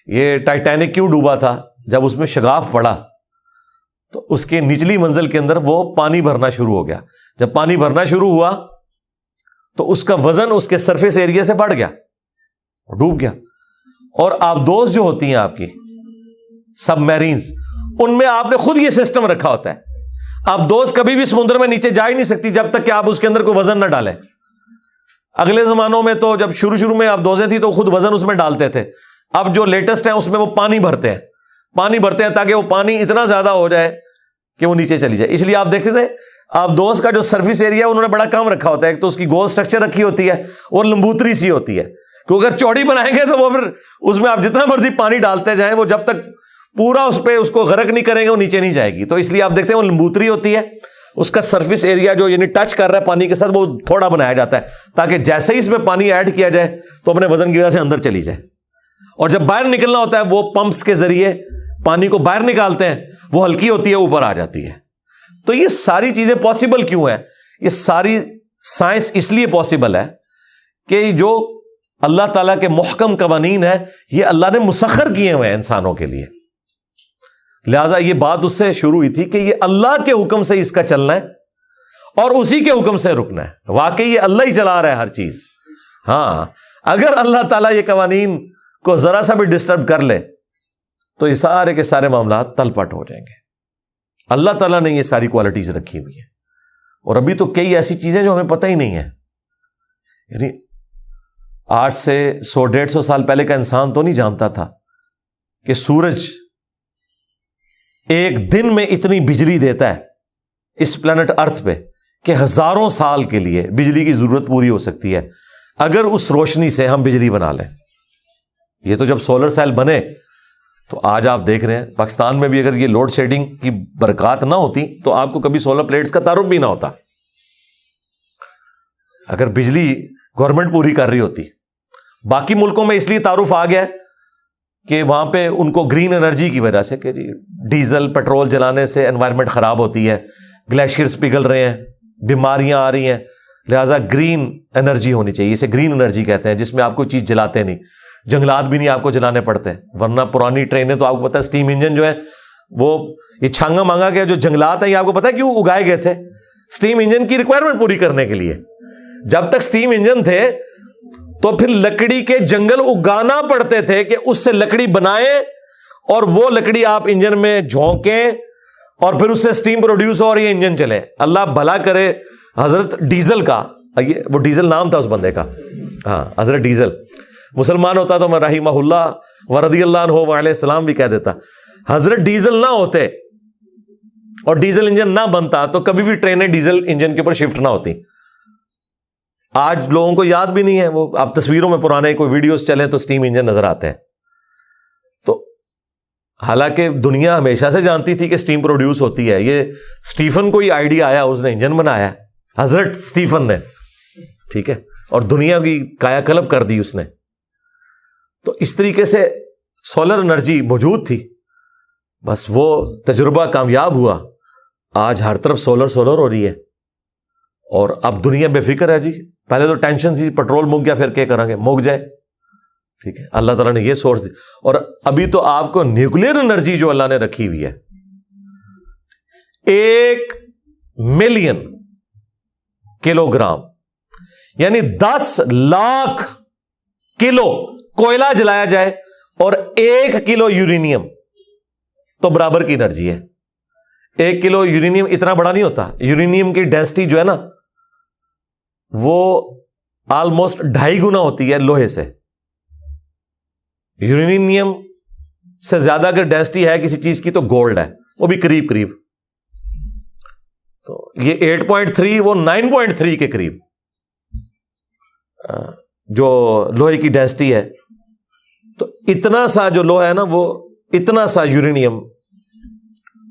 یہ ٹائٹینک کیوں ڈوبا تھا؟ جب اس میں شگاف پڑا تو اس کے نچلی منزل کے اندر وہ پانی بھرنا شروع ہو گیا۔ جب پانی بھرنا شروع ہوا تو اس کا وزن اس کے سرفیس ایریا سے بڑھ گیا، ڈوب گیا۔ اور آبدوز جو ہوتی ہیں آپ کی سب میرینز، ان میں آپ نے خود یہ سسٹم رکھا ہوتا ہے، آبدوز کبھی بھی سمندر میں نیچے جا ہی نہیں سکتی جب تک کہ آپ اس کے اندر کوئی وزن نہ ڈالیں۔ اگلے زمانوں میں تو جب شروع میں آبدوزیں تھی تو خود وزن اس میں ڈالتے تھے، اب جو لیٹسٹ ہیں اس میں وہ پانی بھرتے ہیں تاکہ وہ پانی اتنا زیادہ ہو جائے کہ وہ نیچے چلی جائے۔ اس لیے آپ دیکھتے تھے آبدوز کا جو سرفیس ایریا انہوں نے بڑا کم رکھا ہوتا ہے، ایک تو اس کی گول سٹرکچر رکھی ہوتی ہے اور لمبوتری سی ہوتی ہے، کیونکہ اگر چوڑی بنائیں گے تو وہ پھر اس میں آپ جتنا مرضی پانی ڈالتے جائیں وہ جب تک پورا اس پہ اس کو غرق نہیں کریں گے وہ نیچے نہیں جائے گی۔ تو اس لیے آپ دیکھتے ہیں وہ لمبوتری ہوتی ہے، اس کا سرفیس ایریا جو یعنی ٹچ کر رہا ہے پانی کے ساتھ وہ تھوڑا بنایا جاتا ہے تاکہ جیسے ہی اس میں پانی ایڈ کیا جائے تو اپنے وزن کی وجہ سے اندر چلی جائے. اور جب باہر نکلنا ہوتا ہے وہ پمپس کے ذریعے پانی کو باہر نکالتے ہیں, وہ ہلکی ہوتی ہے اوپر آ جاتی ہے. تو یہ ساری چیزیں پاسبل کیوں ہیں؟ یہ ساری سائنس اس لیے پاسبل ہے کہ جو اللہ تعالیٰ کے محکم قوانین ہیں یہ اللہ نے مسخر کیے ہوئے ہیں انسانوں کے لیے. لہذا یہ بات اس سے شروع ہوئی تھی کہ یہ اللہ کے حکم سے اس کا چلنا ہے اور اسی کے حکم سے رکنا ہے. واقعی یہ اللہ ہی چلا رہا ہے ہر چیز. ہاں اگر اللہ تعالیٰ یہ قوانین کو ذرا سا بھی ڈسٹرب کر لے تو یہ سارے کے سارے معاملات تل پٹ ہو جائیں گے. اللہ تعالیٰ نے یہ ساری کوالٹیز رکھی ہوئی ہیں اور ابھی تو کئی ایسی چیزیں جو ہمیں پتہ ہی نہیں ہے. یعنی 8 سے 100-150 سال پہلے کا انسان تو نہیں جانتا تھا کہ سورج ایک دن میں اتنی بجلی دیتا ہے اس پلانٹ ارتھ پہ کہ ہزاروں سال کے لیے بجلی کی ضرورت پوری ہو سکتی ہے اگر اس روشنی سے ہم بجلی بنا لیں. یہ تو جب سولر سیل بنے تو آج آپ دیکھ رہے ہیں پاکستان میں بھی اگر یہ لوڈ شیڈنگ کی برکات نہ ہوتی تو آپ کو کبھی سولر پلیٹس کا تعارف بھی نہ ہوتا. اگر بجلی گورنمنٹ پوری کر رہی ہوتی. باقی ملکوں میں اس لیے تعارف آ گیا کہ وہاں پہ ان کو گرین انرجی کی وجہ سے کہ جی ڈیزل پیٹرول جلانے سے انوائرمنٹ خراب ہوتی ہے, گلیشیئرز پگھل رہے ہیں, بیماریاں آ رہی ہیں, لہٰذا گرین انرجی ہونی چاہیے. اسے گرین انرجی کہتے ہیں جس میں آپ کوئی چیز جلاتے نہیں, جنگلات بھی نہیں آپ کو جلانے پڑتے. ورنہ پرانی ٹرینیں تو آپ کو پتا ہے اسٹیم انجن جو ہے وہ یہ چھانگا مانگا گیا جو جنگلات ہیں یہ آپ کو پتا ہے کیوں اگائے گئے تھے؟ اسٹیم انجن کی ریکوائرمنٹ پوری کرنے کے لیے. جب تک اسٹیم انجن تھے تو پھر لکڑی کے جنگل اگانا پڑتے تھے کہ اس سے لکڑی بنائیں اور وہ لکڑی آپ انجن میں جھونکیں اور پھر اس سے اسٹیم پروڈیوس ہو اور یہ انجن چلے. اللہ بھلا کرے حضرت ڈیزل کا, وہ ڈیزل نام تھا اس بندے کا, ہاں حضرت ڈیزل. مسلمان ہوتا تو میں رحمہ اللہ و رضی اللہ عنہ علیہ السلام بھی کہہ دیتا. حضرت ڈیزل نہ ہوتے اور ڈیزل انجن نہ بنتا تو کبھی بھی ٹرینیں ڈیزل انجن کے اوپر شفٹ نہ ہوتی. آج لوگوں کو یاد بھی نہیں ہے, وہ آپ تصویروں میں پرانے کوئی ویڈیوز چلیں تو اسٹیم انجن نظر آتے ہیں. تو حالانکہ دنیا ہمیشہ سے جانتی تھی کہ اسٹیم پروڈیوس ہوتی ہے. یہ اسٹیفن کو یہ آئیڈیا آیا, اس نے انجن بنایا, حضرت اسٹیفن نے, ٹھیک ہے, اور دنیا کی کایا کلپ کر دی اس نے. تو اس طریقے سے سولر انرجی موجود تھی, بس وہ تجربہ کامیاب ہوا. آج ہر طرف سولر ہو رہی ہے اور اب دنیا بے فکر ہے. جی پہلے تو ٹینشن سی پٹرول مک گیا پھر کیا کریں گے, مک جائے, ٹھیک ہے. اللہ تعالیٰ نے یہ سورس دی. اور ابھی تو آپ کو نیوکلیر انرجی جو اللہ نے رکھی ہوئی ہے 1 ملین کلو گرام یعنی 10 لاکھ کلو کوئلہ جلایا جائے اور 1 کلو یورینیم تو برابر کی انرجی ہے. 1 کلو یورینیم اتنا بڑا نہیں ہوتا. یورینیم کی ڈینسٹی جو ہے نا وہ آلموسٹ 2.5 گنا ہوتی ہے لوہے سے. یورینیم سے زیادہ اگر ڈینسٹی ہے کسی چیز کی تو گولڈ ہے, وہ بھی قریب قریب. تو یہ 8.3 وہ 9.3 کے قریب جو لوہے کی ڈینسٹی ہے. تو اتنا سا جو لوہا ہے نا وہ اتنا سا یورینیم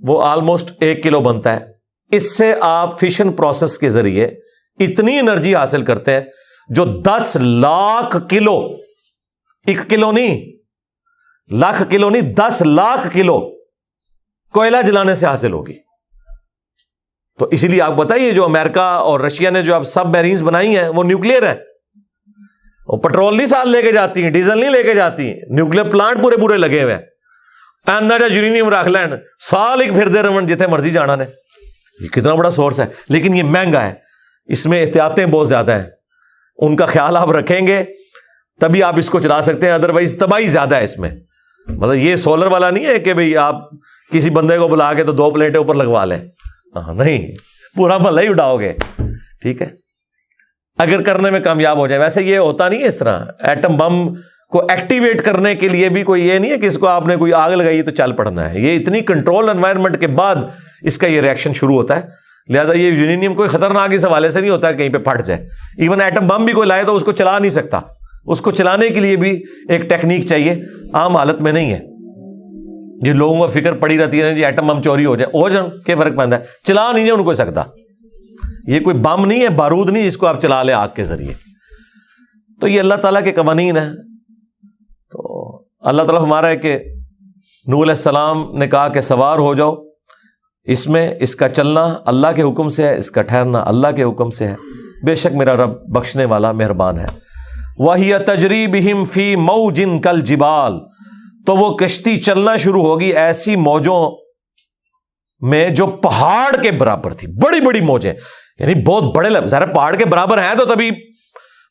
وہ آلموسٹ 1 کلو بنتا ہے. اس سے آپ فشن پروسیس کے ذریعے اتنی انرجی حاصل کرتے ہیں جو 10 لاکھ کلو, 1 کلو نہیں, لاکھ کلو نہیں, 10 لاکھ کلو کوئلہ جلانے سے حاصل ہوگی. تو اسی لیے آپ بتائیے جو امریکہ اور رشیا نے جو اب سب میرینز بنائی ہیں وہ نیوکلیر ہے. وہ پٹرول نہیں ساتھ لے کے جاتی ہیں, ڈیزل نہیں لے کے جاتی ہیں, نیوکلیر پلانٹ پورے لگے ہوئے ہیں. یورینیم رکھ لین سال ایک پھرتے رہن جتنے مرضی جانا نے. یہ کتنا بڑا سورس ہے, لیکن یہ مہنگا ہے, اس میں احتیاطیں بہت زیادہ ہیں. ان کا خیال آپ رکھیں گے تبھی آپ اس کو چلا سکتے ہیں, ادروائز تباہی زیادہ ہے اس میں. مطلب یہ سولر والا نہیں ہے کہ بھئی آپ کسی بندے کو بلا کے تو 2 پلیٹیں اوپر لگوا لیں, نہیں, پورا بھلا ہی اٹھاؤ گے, ٹھیک ہے, اگر کرنے میں کامیاب ہو جائے. ویسے یہ ہوتا نہیں ہے اس طرح. ایٹم بم کو ایکٹیویٹ کرنے کے لیے بھی کوئی یہ نہیں ہے کہ اس کو آپ نے کوئی آگ لگائی تو چل پڑنا ہے. یہ اتنی کنٹرول انوائرمنٹ کے بعد اس کا یہ ریئیکشن شروع ہوتا ہے. لہٰذا یہ یورینیم کوئی خطرناک اس حوالے سے نہیں ہوتا کہیں پہ پھٹ جائے. ایون ایٹم بم بھی کوئی لائے تو اس کو چلا نہیں سکتا. اس کو چلانے کے لیے بھی ایک ٹیکنیک چاہیے, عام حالت میں نہیں ہے. یہ لوگوں کو فکر پڑی رہتی ہے جی ایٹم بم چوری ہو جائے کیا فرق پڑتا ہے، چلا نہیں جائے ان کو سکتا. یہ کوئی بم نہیں ہے، بارود نہیں جس کو آپ چلا لیں آگ کے ذریعے. تو یہ اللہ تعالیٰ کے قوانین ہیں. تو اللہ تعالیٰ ہمارا ہے کہ نوح علیہ السلام نے کہا کہ سوار ہو جاؤ اس میں، اس کا چلنا اللہ کے حکم سے ہے، اس کا ٹھہرنا اللہ کے حکم سے ہے، بے شک میرا رب بخشنے والا مہربان ہے. وَهِيَ تَجْرِي بِهِمْ فِي مَوْجٍ كَالْجِبَالِ، تو وہ کشتی چلنا شروع ہوگی ایسی موجوں میں جو پہاڑ کے برابر تھی، بڑی بڑی موجیں، یعنی بہت بڑے ظاہر پہاڑ کے برابر ہیں تو تبھی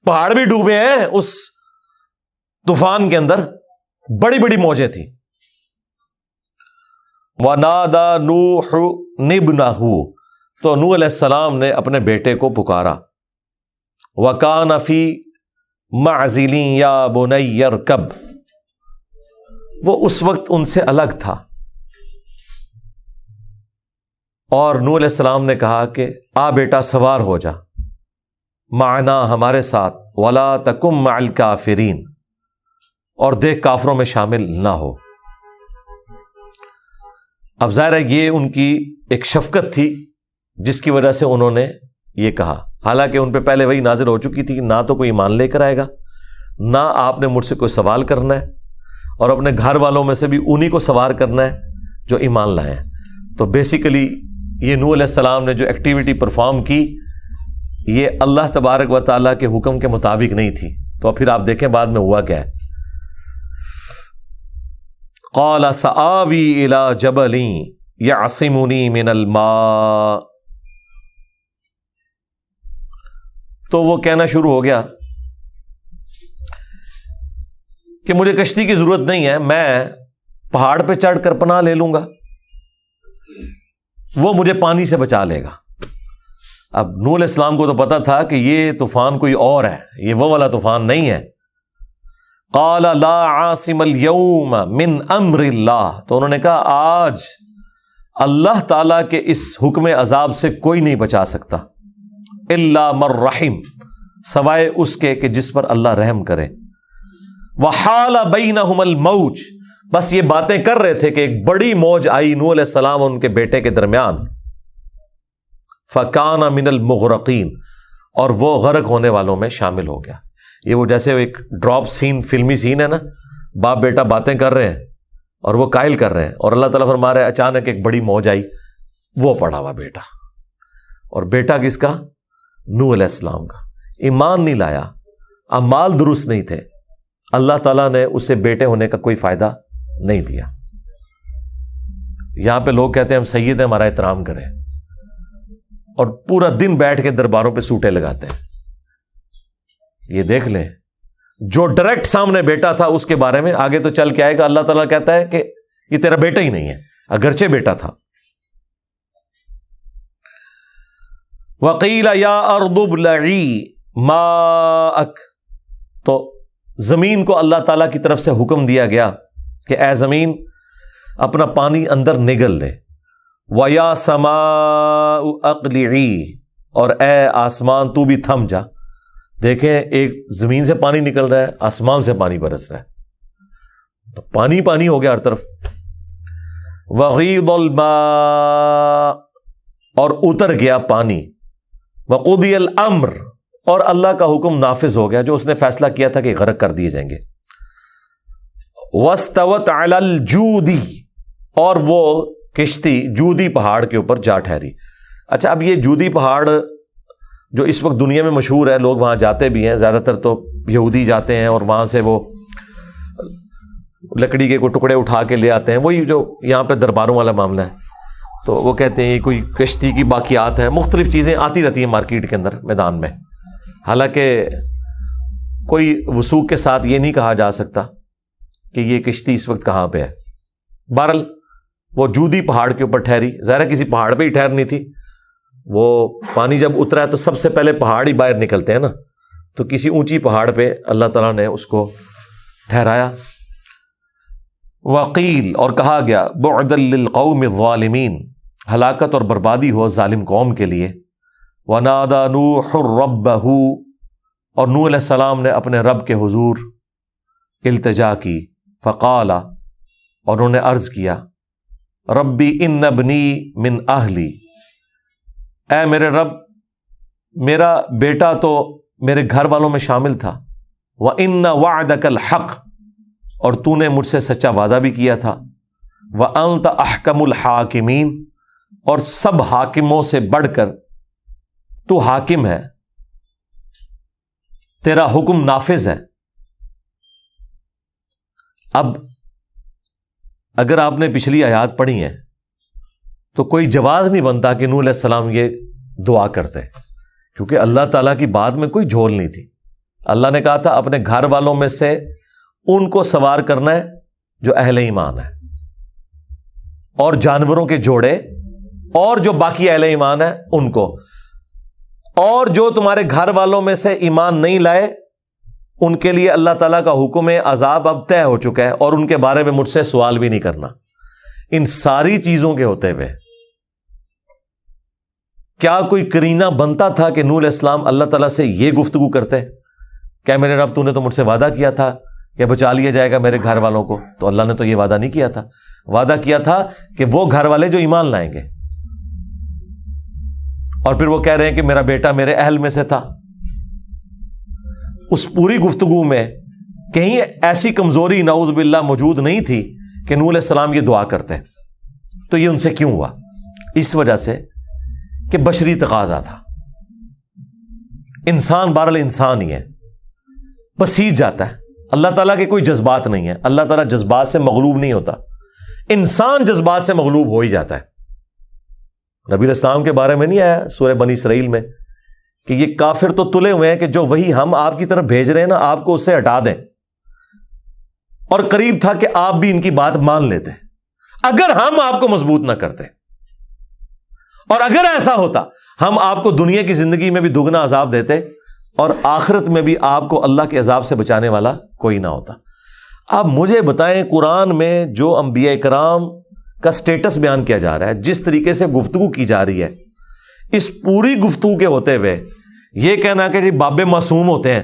پہاڑ بھی ڈوبے ہیں اس طوفان کے اندر، بڑی بڑی موجیں تھیں. وَنَادَى نُوحُ ابْنَهُ، تو نوح علیہ السلام نے اپنے بیٹے کو پکارا. وَكَانَ فِي مَعْزِلٍ يَا بُنَيَّ ارْكَبْ، وہ اس وقت ان سے الگ تھا. اور نوح علیہ السلام نے کہا کہ آ بیٹا سوار ہو جا، معنا ہمارے ساتھ، وَلَا تَكُن مَعَ الْكَافِرِينَ، اور دیکھ کافروں میں شامل نہ ہو. اب ظاہر ہے یہ ان کی ایک شفقت تھی جس کی وجہ سے انہوں نے یہ کہا، حالانکہ ان پہ پہلے وہی نازل ہو چکی تھی، نہ تو کوئی ایمان لے کر آئے گا، نہ آپ نے مجھ سے کوئی سوال کرنا ہے، اور اپنے گھر والوں میں سے بھی انہی کو سوار کرنا ہے جو ایمان لائے ہیں. تو بیسیکلی یہ نوح علیہ السلام نے جو ایکٹیویٹی پرفارم کی یہ اللہ تبارک و تعالیٰ کے حکم کے مطابق نہیں تھی. تو پھر آپ دیکھیں بعد میں ہوا کیا ہے. قال سآوی الی جبل یعصمنی من الماء، تو وہ کہنا شروع ہو گیا کہ مجھے کشتی کی ضرورت نہیں ہے، میں پہاڑ پہ چڑھ کر پناہ لے لوں گا، وہ مجھے پانی سے بچا لے گا. اب نوح علیہ السلام کو تو پتا تھا کہ یہ طوفان کوئی اور ہے، یہ وہ والا طوفان نہیں ہے. قال لا عاصم اليوم من امر اللہ، تو انہوں نے کہا آج اللہ تعالیٰ کے اس حکم عذاب سے کوئی نہیں بچا سکتا، الا من رحم، سوائے اس کے کہ جس پر اللہ رحم کرے. وحال بینہم الموج، بس یہ باتیں کر رہے تھے کہ ایک بڑی موج آئی نوح علیہ السلام اور ان کے بیٹے کے درمیان. فکان من المغرقین، اور وہ غرق ہونے والوں میں شامل ہو گیا. یہ وہ جیسے ایک ڈراپ سین، فلمی سین ہے نا، باپ بیٹا باتیں کر رہے ہیں اور وہ قائل کر رہے ہیں، اور اللہ تعالیٰ فرما رہے ہیں اچانک ایک بڑی موج آئی، وہ پڑا ہوا بیٹا. اور بیٹا کس کا؟ نوح علیہ السلام کا. ایمان نہیں لایا، اعمال درست نہیں تھے، اللہ تعالیٰ نے اسے بیٹے ہونے کا کوئی فائدہ نہیں دیا. یہاں پہ لوگ کہتے ہیں ہم سید ہیں، ہمارا احترام کریں، اور پورا دن بیٹھ کے درباروں پہ سوٹے لگاتے ہیں. یہ دیکھ لیں جو ڈائریکٹ سامنے بیٹا تھا اس کے بارے میں آگے تو چل کے آئے گا، اللہ تعالیٰ کہتا ہے کہ یہ تیرا بیٹا ہی نہیں ہے اگرچہ بیٹا تھا. وَقِيلَ يَا أَرْضُ ابْلَعِي مَاءَكَ، تو زمین کو اللہ تعالیٰ کی طرف سے حکم دیا گیا کہ اے زمین اپنا پانی اندر نگل لے. وَيَا سَمَاءُ أَقْلِعِي، اور اے آسمان تو بھی تھم جا. دیکھیں ایک زمین سے پانی نکل رہا ہے، آسمان سے پانی برس رہا ہے، تو پانی پانی ہو گیا ہر طرف. وَغِيضَ الْمَاءُ، اور اتر گیا پانی. وَقُضِيَ الْأَمْرُ، اور اللہ کا حکم نافذ ہو گیا جو اس نے فیصلہ کیا تھا کہ غرق کر دیے جائیں گے. وَاسْتَوَتْ عَلَى الْجُودِ، اور وہ کشتی جودی پہاڑ کے اوپر جا ٹھہری. اچھا، اب یہ جودی پہاڑ جو اس وقت دنیا میں مشہور ہے، لوگ وہاں جاتے بھی ہیں، زیادہ تر تو یہودی جاتے ہیں اور وہاں سے وہ لکڑی کے کوئی ٹکڑے اٹھا کے لے آتے ہیں، وہی جو یہاں پہ درباروں والا معاملہ ہے. تو وہ کہتے ہیں یہ کوئی کشتی کی باقیات ہیں، مختلف چیزیں آتی رہتی ہیں مارکیٹ کے اندر، میدان میں. حالانکہ کوئی وثوق کے ساتھ یہ نہیں کہا جا سکتا کہ یہ کشتی اس وقت کہاں پہ ہے. بہرحال وہ جودی پہاڑ کے اوپر ٹھہری. ظاہر کسی پہاڑ پہ ہی ٹھہرنی تھی، وہ پانی جب اترا ہے تو سب سے پہلے پہاڑ ہی باہر نکلتے ہیں نا، تو کسی اونچی پہاڑ پہ اللہ تعالیٰ نے اس کو ٹھہرایا. وقیل، اور کہا گیا بعدا للقوم الظالمین، ہلاکت اور بربادی ہو ظالم قوم کے لیے. ونادى نوح ربہ، اور نوح علیہ السلام نے اپنے رب کے حضور التجا کی. فقال، اور انہوں نے عرض کیا ربی ان ابنی من اہلی، اے میرے رب میرا بیٹا تو میرے گھر والوں میں شامل تھا، وَإِنَّ وَعْدَكَ الْحَقِّ، اور تو نے مجھ سے سچا وعدہ بھی کیا تھا، وَأَنْتَ أَحْكَمُ الْحَاكِمِينَ، اور سب حاکموں سے بڑھ کر تو حاکم ہے، تیرا حکم نافذ ہے۔ اب اگر آپ نے پچھلی آیات پڑھی ہیں تو کوئی جواز نہیں بنتا کہ نوح علیہ السلام یہ دعا کرتے، کیونکہ اللہ تعالیٰ کی بات میں کوئی جھول نہیں تھی۔ اللہ نے کہا تھا اپنے گھر والوں میں سے ان کو سوار کرنا ہے جو اہل ایمان ہے، اور جانوروں کے جوڑے، اور جو باقی اہل ایمان ہے ان کو، اور جو تمہارے گھر والوں میں سے ایمان نہیں لائے ان کے لیے اللہ تعالیٰ کا حکم عذاب اب طے ہو چکا ہے، اور ان کے بارے میں مجھ سے سوال بھی نہیں کرنا۔ ان ساری چیزوں کے ہوتے ہوئے کیا کوئی کرینہ بنتا تھا کہ نوح علیہ السلام اللہ تعالیٰ سے یہ گفتگو کرتے کہ میرے رب تو نے تو مجھ سے وعدہ کیا تھا کہ بچا لیا جائے گا میرے گھر والوں کو؟ تو اللہ نے تو یہ وعدہ نہیں کیا تھا، وعدہ کیا تھا کہ وہ گھر والے جو ایمان لائیں گے، اور پھر وہ کہہ رہے ہیں کہ میرا بیٹا میرے اہل میں سے تھا۔ اس پوری گفتگو میں کہیں ایسی کمزوری نعوذ باللہ موجود نہیں تھی کہ نوح علیہ السلام یہ دعا کرتے۔ تو یہ ان سے کیوں ہوا؟ اس وجہ سے کہ بشری تقاضا تھا۔ انسان بہرحال انسان ہی ہے، پسیج جاتا ہے، اللہ تعالیٰ کے کوئی جذبات نہیں ہے، اللہ تعالیٰ جذبات سے مغلوب نہیں ہوتا، انسان جذبات سے مغلوب ہو ہی جاتا ہے۔ نبی علیہ السلام کے بارے میں نہیں آیا سورہ بنی اسرائیل میں کہ یہ کافر تو تلے ہوئے ہیں کہ جو وہی ہم آپ کی طرف بھیج رہے ہیں نا آپ کو اس سے ہٹا دیں، اور قریب تھا کہ آپ بھی ان کی بات مان لیتے اگر ہم آپ کو مضبوط نہ کرتے، اور اگر ایسا ہوتا ہم آپ کو دنیا کی زندگی میں بھی دگنا عذاب دیتے اور آخرت میں بھی آپ کو اللہ کے عذاب سے بچانے والا کوئی نہ ہوتا۔ اب مجھے بتائیں قرآن میں جو انبیاء کرام کا سٹیٹس بیان کیا جا رہا ہے، جس طریقے سے گفتگو کی جا رہی ہے، اس پوری گفتگو کے ہوتے ہوئے یہ کہنا کہ جی باب معصوم ہوتے ہیں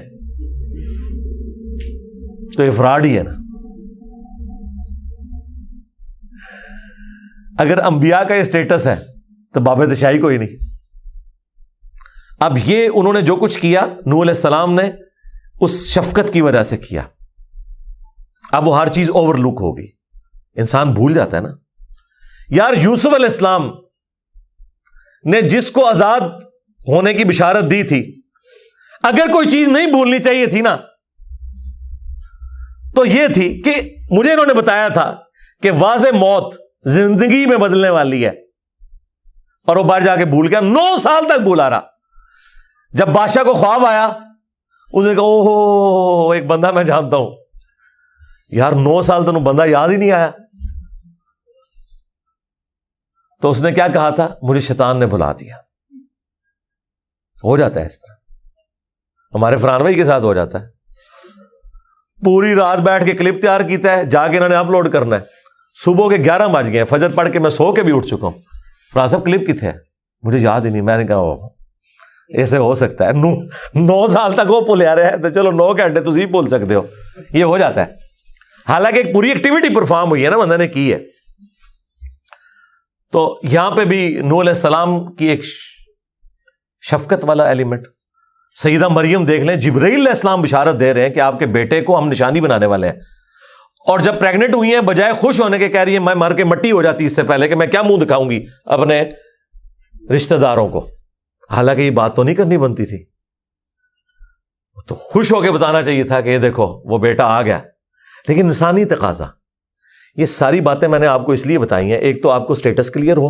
تو یہ فراڈ ہی ہے نا۔ اگر انبیاء کا یہ سٹیٹس ہے تو باب تشائی کوئی نہیں۔ اب یہ انہوں نے جو کچھ کیا نوح علیہ السلام نے اس شفقت کی وجہ سے کیا، اب وہ ہر چیز اوور لک ہوگی، انسان بھول جاتا ہے نا۔ یار یوسف علیہ السلام نے جس کو آزاد ہونے کی بشارت دی تھی، اگر کوئی چیز نہیں بھولنی چاہیے تھی نا تو یہ تھی کہ مجھے انہوں نے بتایا تھا کہ واضح موت زندگی میں بدلنے والی ہے، اور وہ باہر جا کے بھول گیا، 9 سال تک بھولا رہا۔ جب بادشاہ کو خواب آیا اس نے کہا اوہ ایک بندہ میں جانتا ہوں۔ یار 9 سال تو بندہ یاد ہی نہیں آیا۔ تو اس نے کیا کہا تھا؟ مجھے شیطان نے بھلا دیا۔ ہو جاتا ہے اس طرح، ہمارے فرحان بھائی کے ساتھ ہو جاتا ہے، پوری رات بیٹھ کے کلپ تیار کیتا ہے، جا کے انہوں نے اپلوڈ کرنا ہے، صبح کے 11 بج گئے، فجر پڑھ کے میں سو کے بھی اٹھ چکا ہوں، فرحان صاحب کلپ کتنے ہے مجھے یاد ہی نہیں۔ میں نے کہا ایسے ہو سکتا ہے، 9 سال تک وہ بھولیا رہے ہیں تو چلو 9 گھنٹے تسی بھول سکتے ہو، یہ ہو جاتا ہے۔ حالانکہ ایک پوری ایکٹیویٹی پرفارم ہوئی ہے نا، بندہ نے کی ہے۔ تو یہاں پہ بھی نوح علیہ السلام کی ایک شفقت والا ایلیمنٹ۔ سیدہ مریم دیکھ لیں، جبرائیل علیہ السلام بشارت دے رہے ہیں کہ آپ کے بیٹے کو ہم نشانی بنانے والے ہیں، اور جب پریگنٹ ہوئی ہیں بجائے خوش ہونے کے کہہ رہی ہیں میں مر کے مٹی ہو جاتی اس سے پہلے کہ میں کیا منہ دکھاؤں گی اپنے رشتہ داروں کو۔ حالانکہ یہ بات تو نہیں کرنی بنتی تھی، تو خوش ہو کے بتانا چاہیے تھا کہ یہ دیکھو وہ بیٹا آ گیا، لیکن انسانی تقاضا۔ یہ ساری باتیں میں نے آپ کو اس لیے بتائی ہیں، ایک تو آپ کو سٹیٹس کلیئر ہو،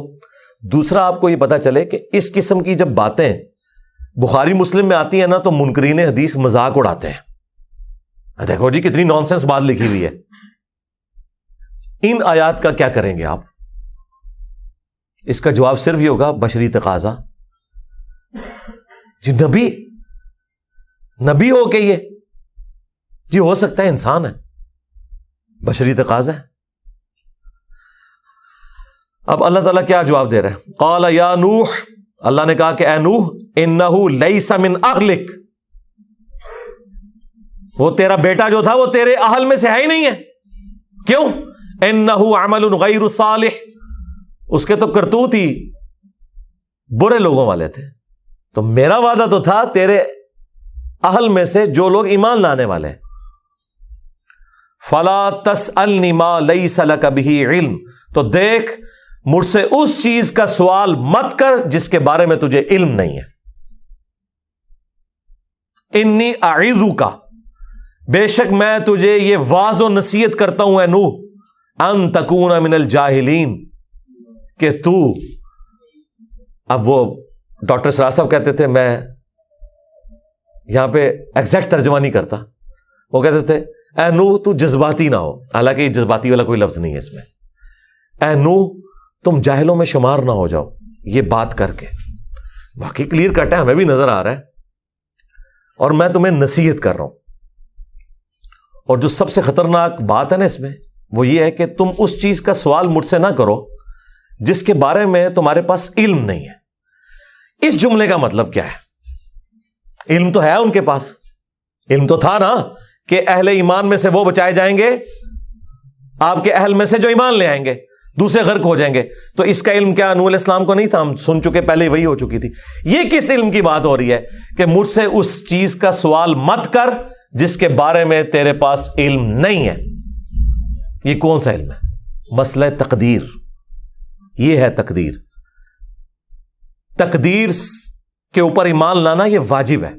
دوسرا آپ کو یہ پتا چلے کہ اس قسم کی جب باتیں بخاری مسلم میں آتی ہیں نا تو منکرین حدیث مذاق اڑاتے ہیں، دیکھو جی کتنی نانسنس بات لکھی ہوئی ہے۔ ان آیات کا کیا کریں گے آپ؟ اس کا جواب صرف یہ ہوگا بشری تقاضا۔ جی نبی ہو کے یہ جی ہو سکتا ہے، انسان ہے، بشری تقاضا ہے۔ اب اللہ تعالیٰ کیا جواب دے رہے ہیں؟ قال یا نوح، اللہ نے کہا کہ اے نوح انہ لیس من اہلک، وہ تیرا بیٹا جو تھا وہ تیرے اہل میں سے ہے ہی نہیں ہے۔ کیوں؟ انہ عمل غیر صالح، اس کے تو کرتوت ہی برے لوگوں والے تھے. تو میرا وعدہ تو تھا تیرے اہل میں سے جو لوگ ایمان لانے والے ہیں. فلا تسألنی ما لیس لک بہ علم، تو دیکھ مجھ سے اس چیز کا سوال مت کر جس کے بارے میں تجھے علم نہیں ہے. انی اعظک، بے شک میں تجھے یہ واعظ و نصیحت کرتا ہوں اے نوح، ان تکون من الجاہلین، کہ تو، اب وہ ڈاکٹر سراج صاحب کہتے تھے، میں یہاں پہ ایگزیکٹ ترجمہ نہیں کرتا، وہ کہتے تھے اے نوح تو جذباتی نہ ہو، حالانکہ یہ جذباتی والا کوئی لفظ نہیں ہے اس میں. اے نوح تم جاہلوں میں شمار نہ ہو جاؤ. یہ بات کر کے باقی کلیئر کٹ ہے، ہمیں بھی نظر آ رہا ہے، اور میں تمہیں نصیحت کر رہا ہوں. اور جو سب سے خطرناک بات ہے نا اس میں، وہ یہ ہے کہ تم اس چیز کا سوال مجھ سے نہ کرو جس کے بارے میں تمہارے پاس علم نہیں ہے. اس جملے کا مطلب کیا ہے؟ علم تو ہے ان کے پاس، علم تو تھا نا کہ اہل ایمان میں سے وہ بچائے جائیں گے، آپ کے اہل میں سے جو ایمان لے آئیں گے، دوسرے غرق ہو جائیں گے. تو اس کا علم کیا نوح علیہ السلام کو نہیں تھا؟ ہم سن چکے، پہلے وہی ہو چکی تھی. یہ کس علم کی بات ہو رہی ہے کہ مجھ سے اس چیز کا سوال مت کر جس کے بارے میں تیرے پاس علم نہیں ہے. یہ کون سا علم ہے؟ مسئلہ تقدیر. یہ ہے تقدیر. تقدیر کے اوپر ایمان لانا یہ واجب ہے.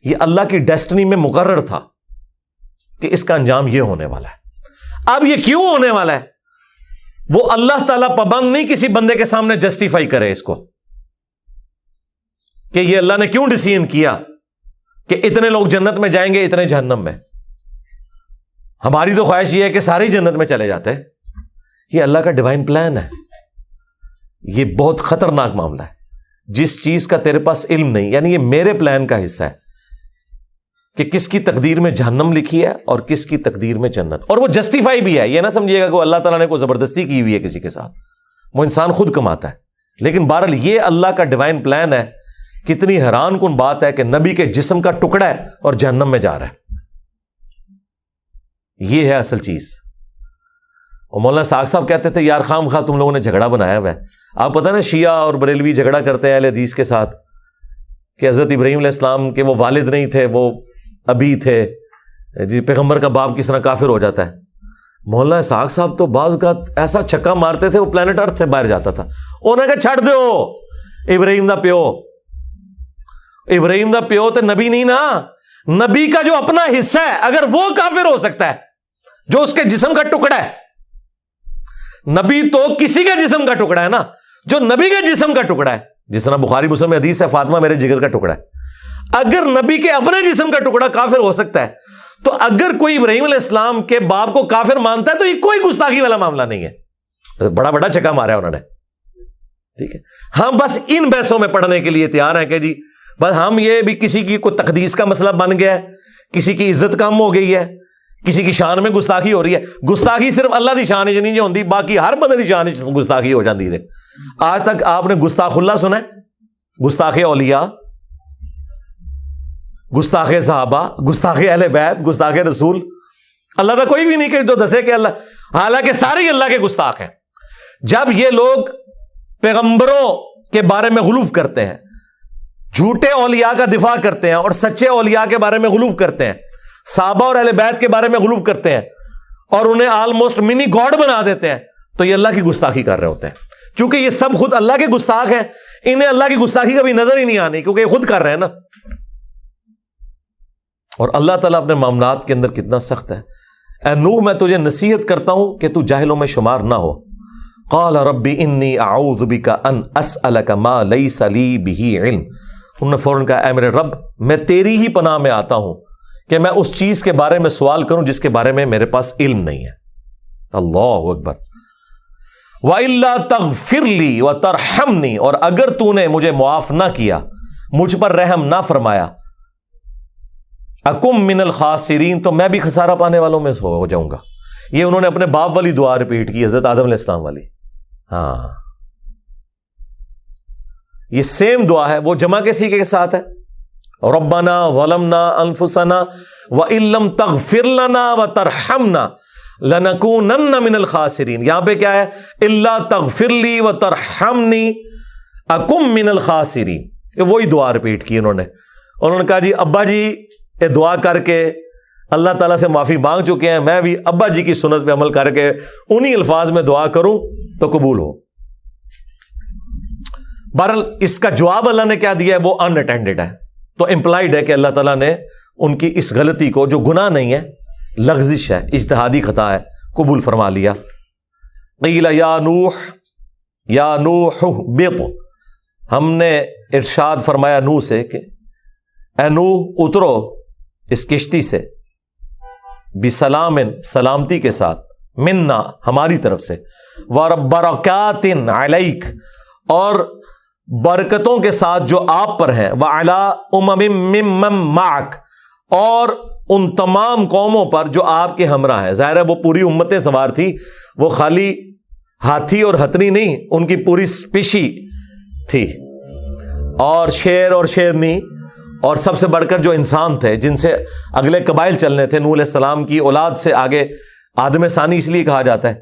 یہ اللہ کی ڈیسٹنی میں مقرر تھا کہ اس کا انجام یہ ہونے والا ہے. اب یہ کیوں ہونے والا ہے وہ اللہ تعالیٰ پابند نہیں کسی بندے کے سامنے جسٹیفائی کرے اس کو کہ یہ اللہ نے کیوں ڈیسیژن کیا کہ اتنے لوگ جنت میں جائیں گے، اتنے جہنم میں. ہماری تو خواہش یہ ہے کہ سارے جنت میں چلے جاتے. یہ اللہ کا ڈیوائن پلان ہے. یہ بہت خطرناک معاملہ ہے. جس چیز کا تیرے پاس علم نہیں، یعنی یہ میرے پلان کا حصہ ہے کہ کس کی تقدیر میں جہنم لکھی ہے اور کس کی تقدیر میں جنت. اور وہ جسٹیفائی بھی ہے. یہ نہ سمجھیے گا کہ اللہ تعالیٰ نے کوئی زبردستی کی ہوئی ہے کسی کے ساتھ، وہ انسان خود کماتا ہے. لیکن بہرحال یہ اللہ کا ڈیوائن پلان ہے. کتنی حیران کن بات ہے کہ نبی کے جسم کا ٹکڑا ہے اور جہنم میں جا رہا ہے. یہ ہے اصل چیز. اور مولانا ساق صاحب کہتے تھے یار خام خواہ تم لوگوں نے جھگڑا بنایا ہوا ہے. آپ پتہ نا شیعہ اور بریلوی جھگڑا کرتے ہیں اہل حدیث کے ساتھ کہ حضرت ابراہیم علیہ السلام کے وہ والد نہیں تھے، وہ ابی تھے. جی پیغمبر کا باپ کس طرح کافر ہو جاتا ہے. مولانا اسحاق صاحب تو بعض اوقات ایسا چھکا مارتے تھے وہ پلانٹ ارتھ سے باہر جاتا تھا. انہوں نے کہا چھڑ دو، ابراہیم دا پیو، ابراہیم دا پیو تو نبی نہیں نا. نبی کا جو اپنا حصہ ہے اگر وہ کافر ہو سکتا ہے جو اس کے جسم کا ٹکڑا ہے. نبی تو کسی کا جسم کا ٹکڑا ہے نا، جو نبی کے جسم کا ٹکڑا ہے. جس طرح بخاری مسلم میں حدیث ہے فاطمہ میرے جگر کا ٹکڑا ہے. اگر نبی کے اپنے جسم کا ٹکڑا کافر ہو سکتا ہے تو اگر کوئی ابراہیم علیہ السلام کے باپ کو کافر مانتا ہے تو یہ کوئی گستاخی والا معاملہ نہیں ہے. بڑا بڑا چکا مارا ہے انہوں نے. ٹھیک ہے، ہم بس ان بحثوں میں پڑھنے کے لیے تیار ہیں کہ جی بس ہم یہ بھی کسی کی کوئی تقدیس کا مسئلہ بن گیا ہے، کسی کی عزت کم ہو گئی ہے، کسی کی شان میں گستاخی ہو رہی ہے. گستاخی صرف اللہ دی شان نہیں جو ہوندی، باقی ہر بندے دی شان گستاخی ہو جاتی ہے. آج تک آپ نے گستاخ اللہ سنا ہے؟ گستاخ اولیاء، گستاخ صحابہ، گستاخ اہل بیت، گستاخ رسول. اللہ کا کوئی بھی نہیں کہ جو دسے کہ اللہ، حالانکہ سارے اللہ کے گستاخ ہیں. جب یہ لوگ پیغمبروں کے بارے میں غلو کرتے ہیں، جھوٹے اولیاء کا دفاع کرتے ہیں اور سچے اولیاء کے بارے میں غلو کرتے ہیں، صحابہ اور اہل بیت کے بارے میں غلو کرتے ہیں اور انہیں آلموسٹ منی گاڈ بنا دیتے ہیں، تو یہ اللہ کی گستاخی کر رہے ہوتے ہیں. چونکہ یہ سب خود اللہ کے گستاخ ہیں، انہیں اللہ کی گستاخی کبھی نظر ہی نہیں آنی کیونکہ یہ خود کر رہے ہیں نا. اور اللہ تعالیٰ اپنے معاملات کے اندر کتنا سخت ہے. اے نوح میں تجھے نصیحت کرتا ہوں کہ تو جاہلوں میں شمار نہ ہو. قال ربی انی اعوذ بک ان اسألک ما لیس لی بہ علم. انہوں نے فوراً کہا اے میرے رب میں تیری ہی پناہ میں آتا ہوں کہ میں اس چیز کے بارے میں سوال کروں جس کے بارے میں میرے پاس علم نہیں ہے. اللہ اکبر. وَإِلَّا تَغْفِرْ لِي وَتَرْحَمْنِي، اور اگر تو نے مجھے معاف نہ کیا، مجھ پر رحم نہ فرمایا، اکم من الخاسرین، تو میں بھی خسارہ پانے والوں میں ہو جاؤں گا. یہ انہوں نے اپنے باپ والی دعا ریپیٹ کی، حضرت آدم علیہ السلام والی. ہاں یہ سیم دعا ہے. وہ جمع کسی کے ساتھ ہے؟ ربنا ظلمنا انفسنا وان لم تغفر لنا وترحمنا. لنکونن من الخاسرین. یہاں پہ کیا ہے؟ الا تغفر لی وترحمنی اکم من الخاسرین. وہی دعا ریپیٹ کی انہوں نے کہا جی ابا جی یہ دعا کر کے اللہ تعالیٰ سے معافی مانگ چکے ہیں, میں بھی ابا جی کی سنت پہ عمل کر کے انہی الفاظ میں دعا کروں تو قبول ہو. بہرحال اس کا جواب اللہ نے کیا دیا ہے وہ ان اٹینڈڈ ہے, تو امپلائڈ ہے کہ اللہ تعالیٰ نے ان کی اس غلطی کو, جو گناہ نہیں ہے, لغزش ہے, اجتہادی خطا ہے, قبول فرما لیا. قیل یا نوح اہبط, ہم نے ارشاد فرمایا نوح سے کہ اے نوح اترو اس کشتی سے, بسلام, سلامتی کے ساتھ, منا, ہماری طرف سے, وبرکات علیک, اور برکتوں کے ساتھ جو آپ پر ہیں, وعلی امم ممن معک, اور ان تمام قوموں پر جو آپ کے ہمراہ ہیں. ظاہر ہے وہ پوری امتیں سوار تھی, وہ خالی ہاتھی اور ہتھنی نہیں, ان کی پوری اسپیشی تھی, اور شیر اور شیرنی, اور سب سے بڑھ کر جو انسان تھے جن سے اگلے قبائل چلنے تھے. نوح علیہ السلام کی اولاد سے آگے آدم ثانی اس لیے کہا جاتا ہے.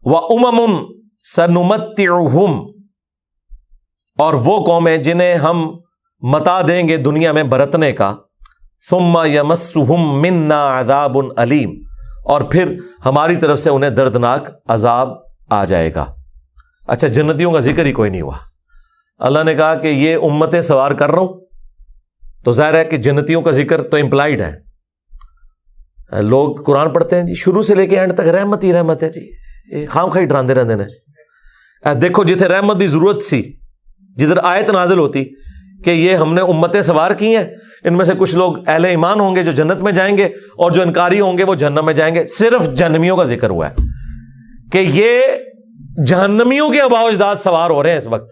وَأُمَمٌ سَنُمَتِّعُهُمْ, اور وہ قومیں جنہیں ہم متا دیں گے دنیا میں برتنے کا. ثُمَّ يَمَسُّهُمْ مِنَّا عَذَابٌ أَلِيمٌ, اور پھر ہماری طرف سے انہیں دردناک عذاب آ جائے گا. اچھا, جنتیوں کا ذکر ہی کوئی نہیں ہوا. اللہ نے کہا کہ یہ امتیں سوار کر رہا ہوں, تو ظاہر ہے کہ جنتیوں کا ذکر تو امپلائڈ ہے. لوگ قرآن پڑھتے ہیں جی شروع سے لے کے اینڈ تک رحمت ہی رحمت ہے جی, خام خائی ڈراندے رہندے نے. دیکھو جتھے رحمت دی ضرورت سی, جدھر آیت نازل ہوتی کہ یہ ہم نے امتیں سوار کی ہیں, ان میں سے کچھ لوگ اہل ایمان ہوں گے جو جنت میں جائیں گے, اور جو انکاری ہوں گے وہ جہنم میں جائیں گے. صرف جہنمیوں کا ذکر ہوا ہے کہ یہ جہنمیوں کے آباء و اجداد سوار ہو رہے ہیں اس وقت,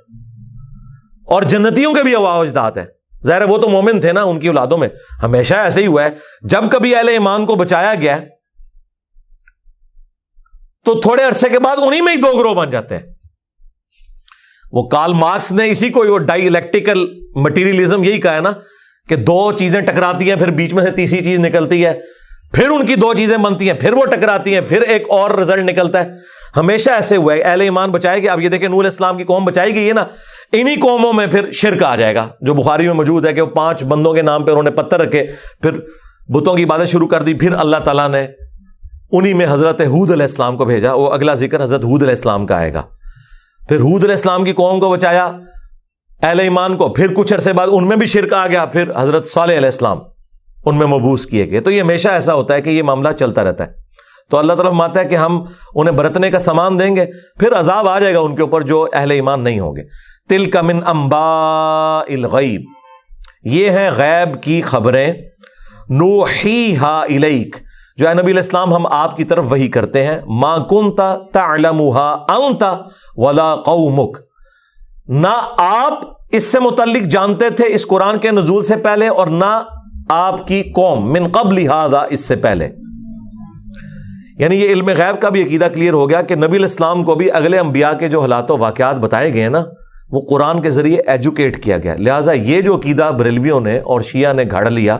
اور جنتیوں کے بھی آباء و اجداد ہیں. ظاہر ہے وہ تو مومن تھے نا, ان کی اولادوں میں ہمیشہ ایسے ہی ہوا ہے. جب کبھی اہل ایمان کو بچایا گیا تو تھوڑے عرصے کے بعد انہی میں ہی دو گروہ بن جاتے ہیں. وہ کارل مارکس نے اسی کو ڈائی الیکٹریکل مٹیریلزم یہی کہا ہے نا, کہ دو چیزیں ٹکراتی ہیں, پھر بیچ میں سے تیسری چیز نکلتی ہے, پھر ان کی دو چیزیں بنتی ہیں, پھر وہ ٹکراتی ہیں, پھر ایک اور رزلٹ نکلتا ہے. ہمیشہ ایسے ہوا ہے. اہل ایمان بچائے گئے. اب یہ دیکھیں نوح علیہ السلام کی قوم بچائی گئی ہے نا, انہی قوموں میں پھر شرک آ جائے گا, جو بخاری میں موجود ہے کہ وہ 5 بندوں کے نام پہ انہوں نے پتھر رکھے, پھر بتوں کی عبادت شروع کر دی. پھر اللہ تعالیٰ نے انہی میں حضرت ہود علیہ السلام کو بھیجا. وہ اگلا ذکر حضرت ہود علیہ السلام کا آئے گا. پھر ہود علیہ السلام کی قوم کو بچایا, اہل ایمان کو. پھر کچھ عرصے بعد ان میں بھی شرک آ گیا. پھر حضرت صالح علیہ السلام ان میں مبعوث کیے گئے. تو یہ ہمیشہ ایسا ہوتا ہے کہ یہ معاملہ چلتا رہتا ہے. تو اللہ تعالیٰ فرماتا ہے کہ ہم انہیں برتنے کا سامان دیں گے, پھر عذاب آ جائے گا ان کے اوپر جو اہل ایمان نہیں ہوں گے. تلک من انباء الغیب, یہ ہیں غیب کی خبریں. نوحیہا الیک, جو ہے نبی علیہ السلام ہم آپ کی طرف وحی کرتے ہیں. ما کنت تعلمھا انت ولا قومک, نہ آپ اس سے متعلق جانتے تھے اس قرآن کے نزول سے پہلے, اور نہ آپ کی قوم, من قبل ھذا, اس سے پہلے. یعنی یہ علم غیب کا بھی عقیدہ کلیئر ہو گیا کہ نبی علیہ السلام کو بھی اگلے انبیاء کے جو حالات و واقعات بتائے گئے ہیں نا, وہ قرآن کے ذریعے ایجوکیٹ کیا گیا. لہٰذا یہ جو عقیدہ بریلویوں نے اور شیعہ نے گھڑ لیا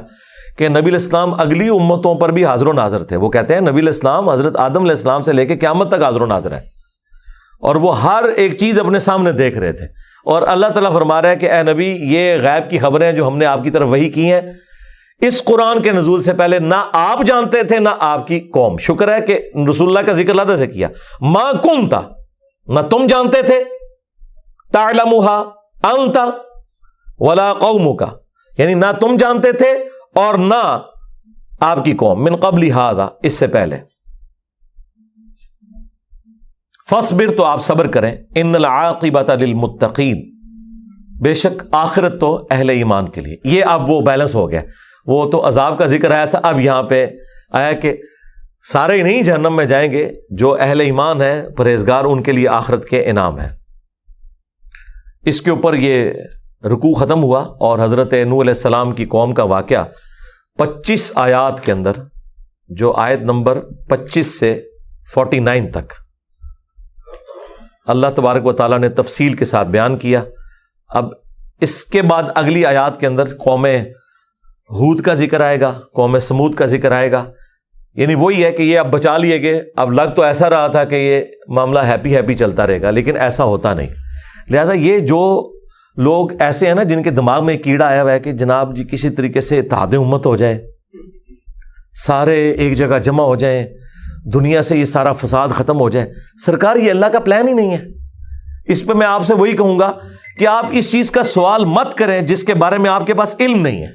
کہ نبی علیہ السلام اگلی امتوں پر بھی حاضر و ناظر تھے. وہ کہتے ہیں نبی علیہ السلام حضرت آدم علیہ السلام سے لے کے قیامت تک حاضر و ناظر ہیں, اور وہ ہر ایک چیز اپنے سامنے دیکھ رہے تھے. اور اللہ تعالیٰ فرما رہا ہے کہ اے نبی, یہ غیب کی خبریں جو ہم نے آپ کی طرف وحی کی ہیں, اس قرآن کے نزول سے پہلے نہ آپ جانتے تھے نہ آپ کی قوم. شکر ہے کہ رسول اللہ کا ذکر اللہ سے کیا. ما کنت, نہ تم جانتے تھے, تعلمھا انت ولا قومک, یعنی نہ تم جانتے تھے اور نہ آپ کی قوم, من قبل ھذا, اس سے پہلے. فاصبر, تو آپ صبر کریں. ان العاقبۃ للمتقین, بے شک آخرت تو اہل ایمان کے لیے. یہ اب وہ بیلنس ہو گیا. وہ تو عذاب کا ذکر آیا تھا, اب یہاں پہ آیا کہ سارے ہی نہیں جہنم میں جائیں گے, جو اہل ایمان ہیں پرہیزگار, ان کے لیے آخرت کے انعام ہیں. اس کے اوپر یہ رکوع ختم ہوا, اور حضرت نوح علیہ السلام کی قوم کا واقعہ 25 آیات کے اندر, جو آیت نمبر 25 سے 49 تک اللہ تبارک و تعالیٰ نے تفصیل کے ساتھ بیان کیا. اب اس کے بعد اگلی آیات کے اندر قوم ہود کا ذکر آئے گا, قوم سمود کا ذکر آئے گا, یعنی وہی ہے کہ یہ اب بچا لیے گئے. اب لگ تو ایسا رہا تھا کہ یہ معاملہ ہیپی ہیپی چلتا رہے گا، لیکن ایسا ہوتا نہیں. لہذا یہ جو لوگ ایسے ہیں نا جن کے دماغ میں کیڑا آیا ہوا ہے کہ جناب جی کسی طریقے سے اتحاد امت ہو جائے، سارے ایک جگہ جمع ہو جائیں، دنیا سے یہ سارا فساد ختم ہو جائے. سرکار یہ اللہ کا پلان ہی نہیں ہے. اس پہ میں آپ سے وہی کہوں گا کہ آپ اس چیز کا سوال مت کریں جس کے بارے میں آپ کے پاس علم نہیں ہے.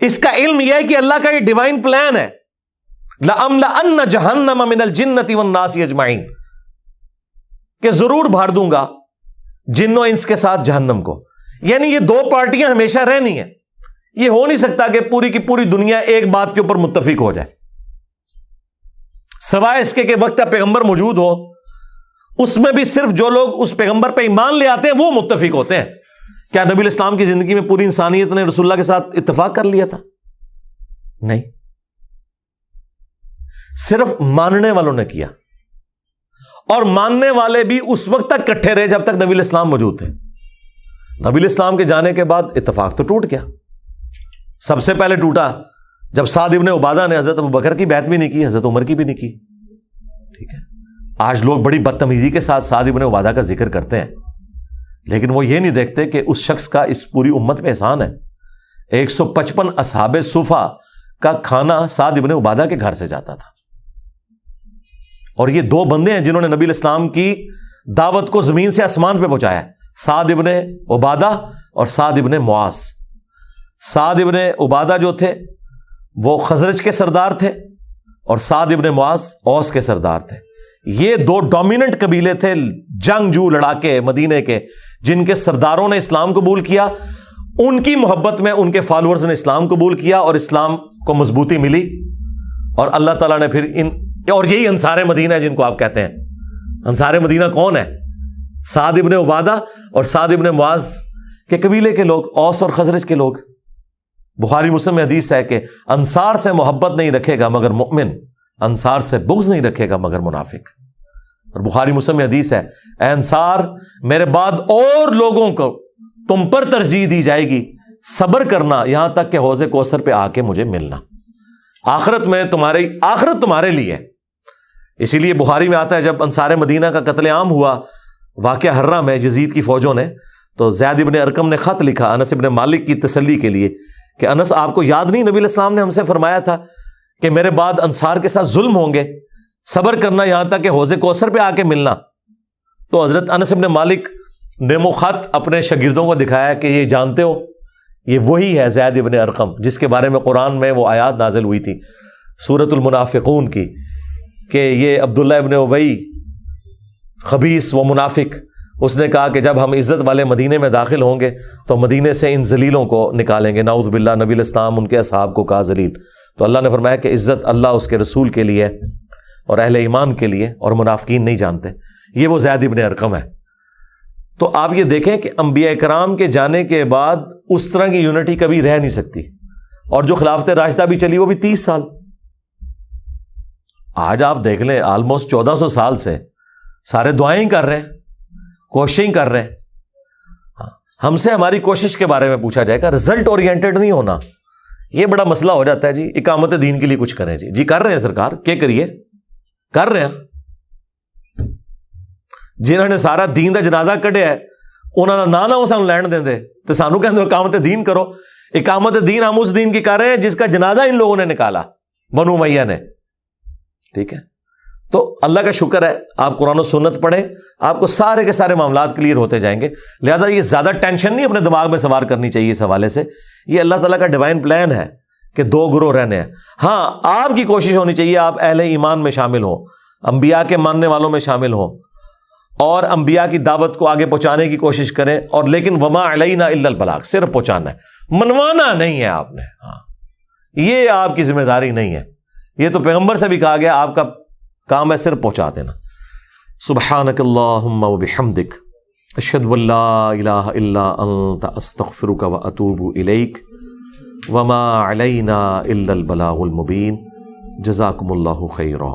اس کا علم یہ ہے کہ اللہ کا یہ ڈیوائن پلان ہے. لَأَمْلَأَنَّ جَهَنَّمَ مِنَ الْجِنَّةِ وَالنَّاسِ أَجْمَعِينَ، کہ ضرور بھر دوں گا جن و انس کے ساتھ جہنم کو. یعنی یہ دو پارٹیاں ہمیشہ رہنی ہیں. یہ ہو نہیں سکتا کہ پوری کی پوری دنیا ایک بات کے اوپر متفق ہو جائے، سوائے اس کے کہ وقت پیغمبر موجود ہو. اس میں بھی صرف جو لوگ اس پیغمبر پہ ایمان لے آتے ہیں وہ متفق ہوتے ہیں. کیا نبی الاسلام کی زندگی میں پوری انسانیت نے رسول اللہ کے ساتھ اتفاق کر لیا تھا؟ نہیں، صرف ماننے والوں نے کیا. اور ماننے والے بھی اس وقت تک کٹھے رہے جب تک نبی الاسلام موجود تھے. نبی الاسلام کے جانے کے بعد اتفاق تو ٹوٹ گیا. سب سے پہلے ٹوٹا جب سعد ابن عبادہ نے حضرت ابوبکر کی بیعت بھی نہیں کی، حضرت عمر کی بھی نہیں کی. ٹھیک ہے، آج لوگ بڑی بدتمیزی کے ساتھ سعد ابن عبادہ کا ذکر کرتے ہیں، لیکن وہ یہ نہیں دیکھتے کہ اس شخص کا اس پوری امت پہ احسان ہے. 155 اصحاب صفا کا کھانا سعد ابن عبادہ کے گھر سے جاتا تھا. اور یہ دو بندے ہیں جنہوں نے نبی الاسلام کی دعوت کو زمین سے آسمان پہ پہنچایا، سعد ابن عبادہ اور سعد ابن معاذ. سعد ابن عبادہ جو تھے وہ خزرج کے سردار تھے اور سعد ابن معاذ اوس کے سردار تھے. یہ دو ڈومیننٹ قبیلے تھے، جنگجو لڑاکے مدینے کے، جن کے سرداروں نے اسلام قبول کیا. ان کی محبت میں ان کے فالوورز نے اسلام قبول کیا اور اسلام کو مضبوطی ملی. اور اللہ تعالیٰ نے پھر اور یہی انصار مدینہ ہے جن کو آپ کہتے ہیں. انصار مدینہ کون ہے؟ سعد ابن عبادہ اور سعد ابن معاذ کے قبیلے کے لوگ، اوس اور خزرج کے لوگ. بخاری مسلم میں حدیث ہے کہ انصار سے محبت نہیں رکھے گا مگر مؤمن، انصار سے بغض نہیں رکھے گا مگر منافق. اور بخاری مسلم میں حدیث ہے، اے انصار میرے بعد اور لوگوں کو تم پر ترجیح دی جائے گی، صبر کرنا یہاں تک کہ حوض کوثر پہ آ کے مجھے ملنا. آخرت میں آخرت تمہارے لیے. اسی لیے بخاری میں آتا ہے جب انصار مدینہ کا قتل عام ہوا واقعہ حرہ میں یزید کی فوجوں نے، تو زید ابن ارقم نے خط لکھا انس ابن مالک کی تسلی کے لیے کہ انس آپ کو یاد نہیں نبی الاسلام نے ہم سے فرمایا تھا کہ میرے بعد انصار کے ساتھ ظلم ہوں گے، صبر کرنا یہاں تک کہ حوض کوثر پہ آ کے ملنا. تو حضرت انس ابن مالک نے وہ خط اپنے شاگردوں کو دکھایا کہ یہ جانتے ہو یہ وہی ہے زید ابن ارقم جس کے بارے میں قرآن میں وہ آیات نازل ہوئی تھی سورۃ المنافقون کی کہ یہ عبداللہ ابن ابی خبیث و منافق، اس نے کہا کہ جب ہم عزت والے مدینے میں داخل ہوں گے تو مدینے سے ان ذلیلوں کو نکالیں گے. نعوذ باللہ. نبی الاسلام ان کے اصحاب کو کہا ذلیل. تو اللہ نے فرمایا کہ عزت اللہ اس کے رسول کے لیے اور اہل ایمان کے لیے، اور منافقین نہیں جانتے. یہ وہ زید ابن ارقم ہے. تو آپ یہ دیکھیں کہ انبیاء کرام کے جانے کے بعد اس طرح کی یونٹی کبھی رہ نہیں سکتی. اور جو خلافت راشدہ بھی چلی وہ بھی 30 سال. آج آپ دیکھ لیں آلموسٹ 1400 سال سے سارے دعائیں ہی کر رہے ہیں، کوششیں کر رہے ہیں. ہم سے ہماری کوشش کے بارے میں پوچھا جائے گا، رزلٹ اورینٹڈ نہیں ہونا یہ بڑا مسئلہ ہو جاتا ہے. جی اقامت دین کے لیے کچھ کریں، جی کر رہے ہیں سرکار، کیا کریے کر رہے ہیں. جنہوں نے سارا دین دا جنازہ کڈیا ہے انہوں کا نہ وہ سانو لین دیں دے تو سانو کہتے اقامت دین کرو. اقامت دین ہم اس دین کی کر رہے ہیں جس کا جنازہ ان لوگوں نے نکالا، بنو امیہ نے. ٹھیک ہے، تو اللہ کا شکر ہے آپ قرآن و سنت پڑھیں، آپ کو سارے کے سارے معاملات کلیئر ہوتے جائیں گے. لہٰذا یہ زیادہ ٹینشن نہیں اپنے دماغ میں سوار کرنی چاہیے اس حوالے سے. یہ اللہ تعالیٰ کا ڈیوائن پلان ہے کہ 2 گروہ رہنے ہیں. ہاں آپ کی کوشش ہونی چاہیے آپ اہل ایمان میں شامل ہوں، انبیاء کے ماننے والوں میں شامل ہوں اور انبیاء کی دعوت کو آگے پہنچانے کی کوشش کریں. اور لیکن وما علینا الا البلاغ، صرف پہنچانا ہے، منوانا نہیں ہے آپ نے. ہاں یہ آپ کی ذمہ داری نہیں ہے. یہ تو پیغمبر سے بھی کہا گیا آپ کا کام ہے صرف پہنچا دینا. سبحانک اللہم وبحمدک اشہد ان لا الہ الا انت استغفرک واتوب الیک وما علینا الا البلاغ المبین. جزاکم اللہ خیرا.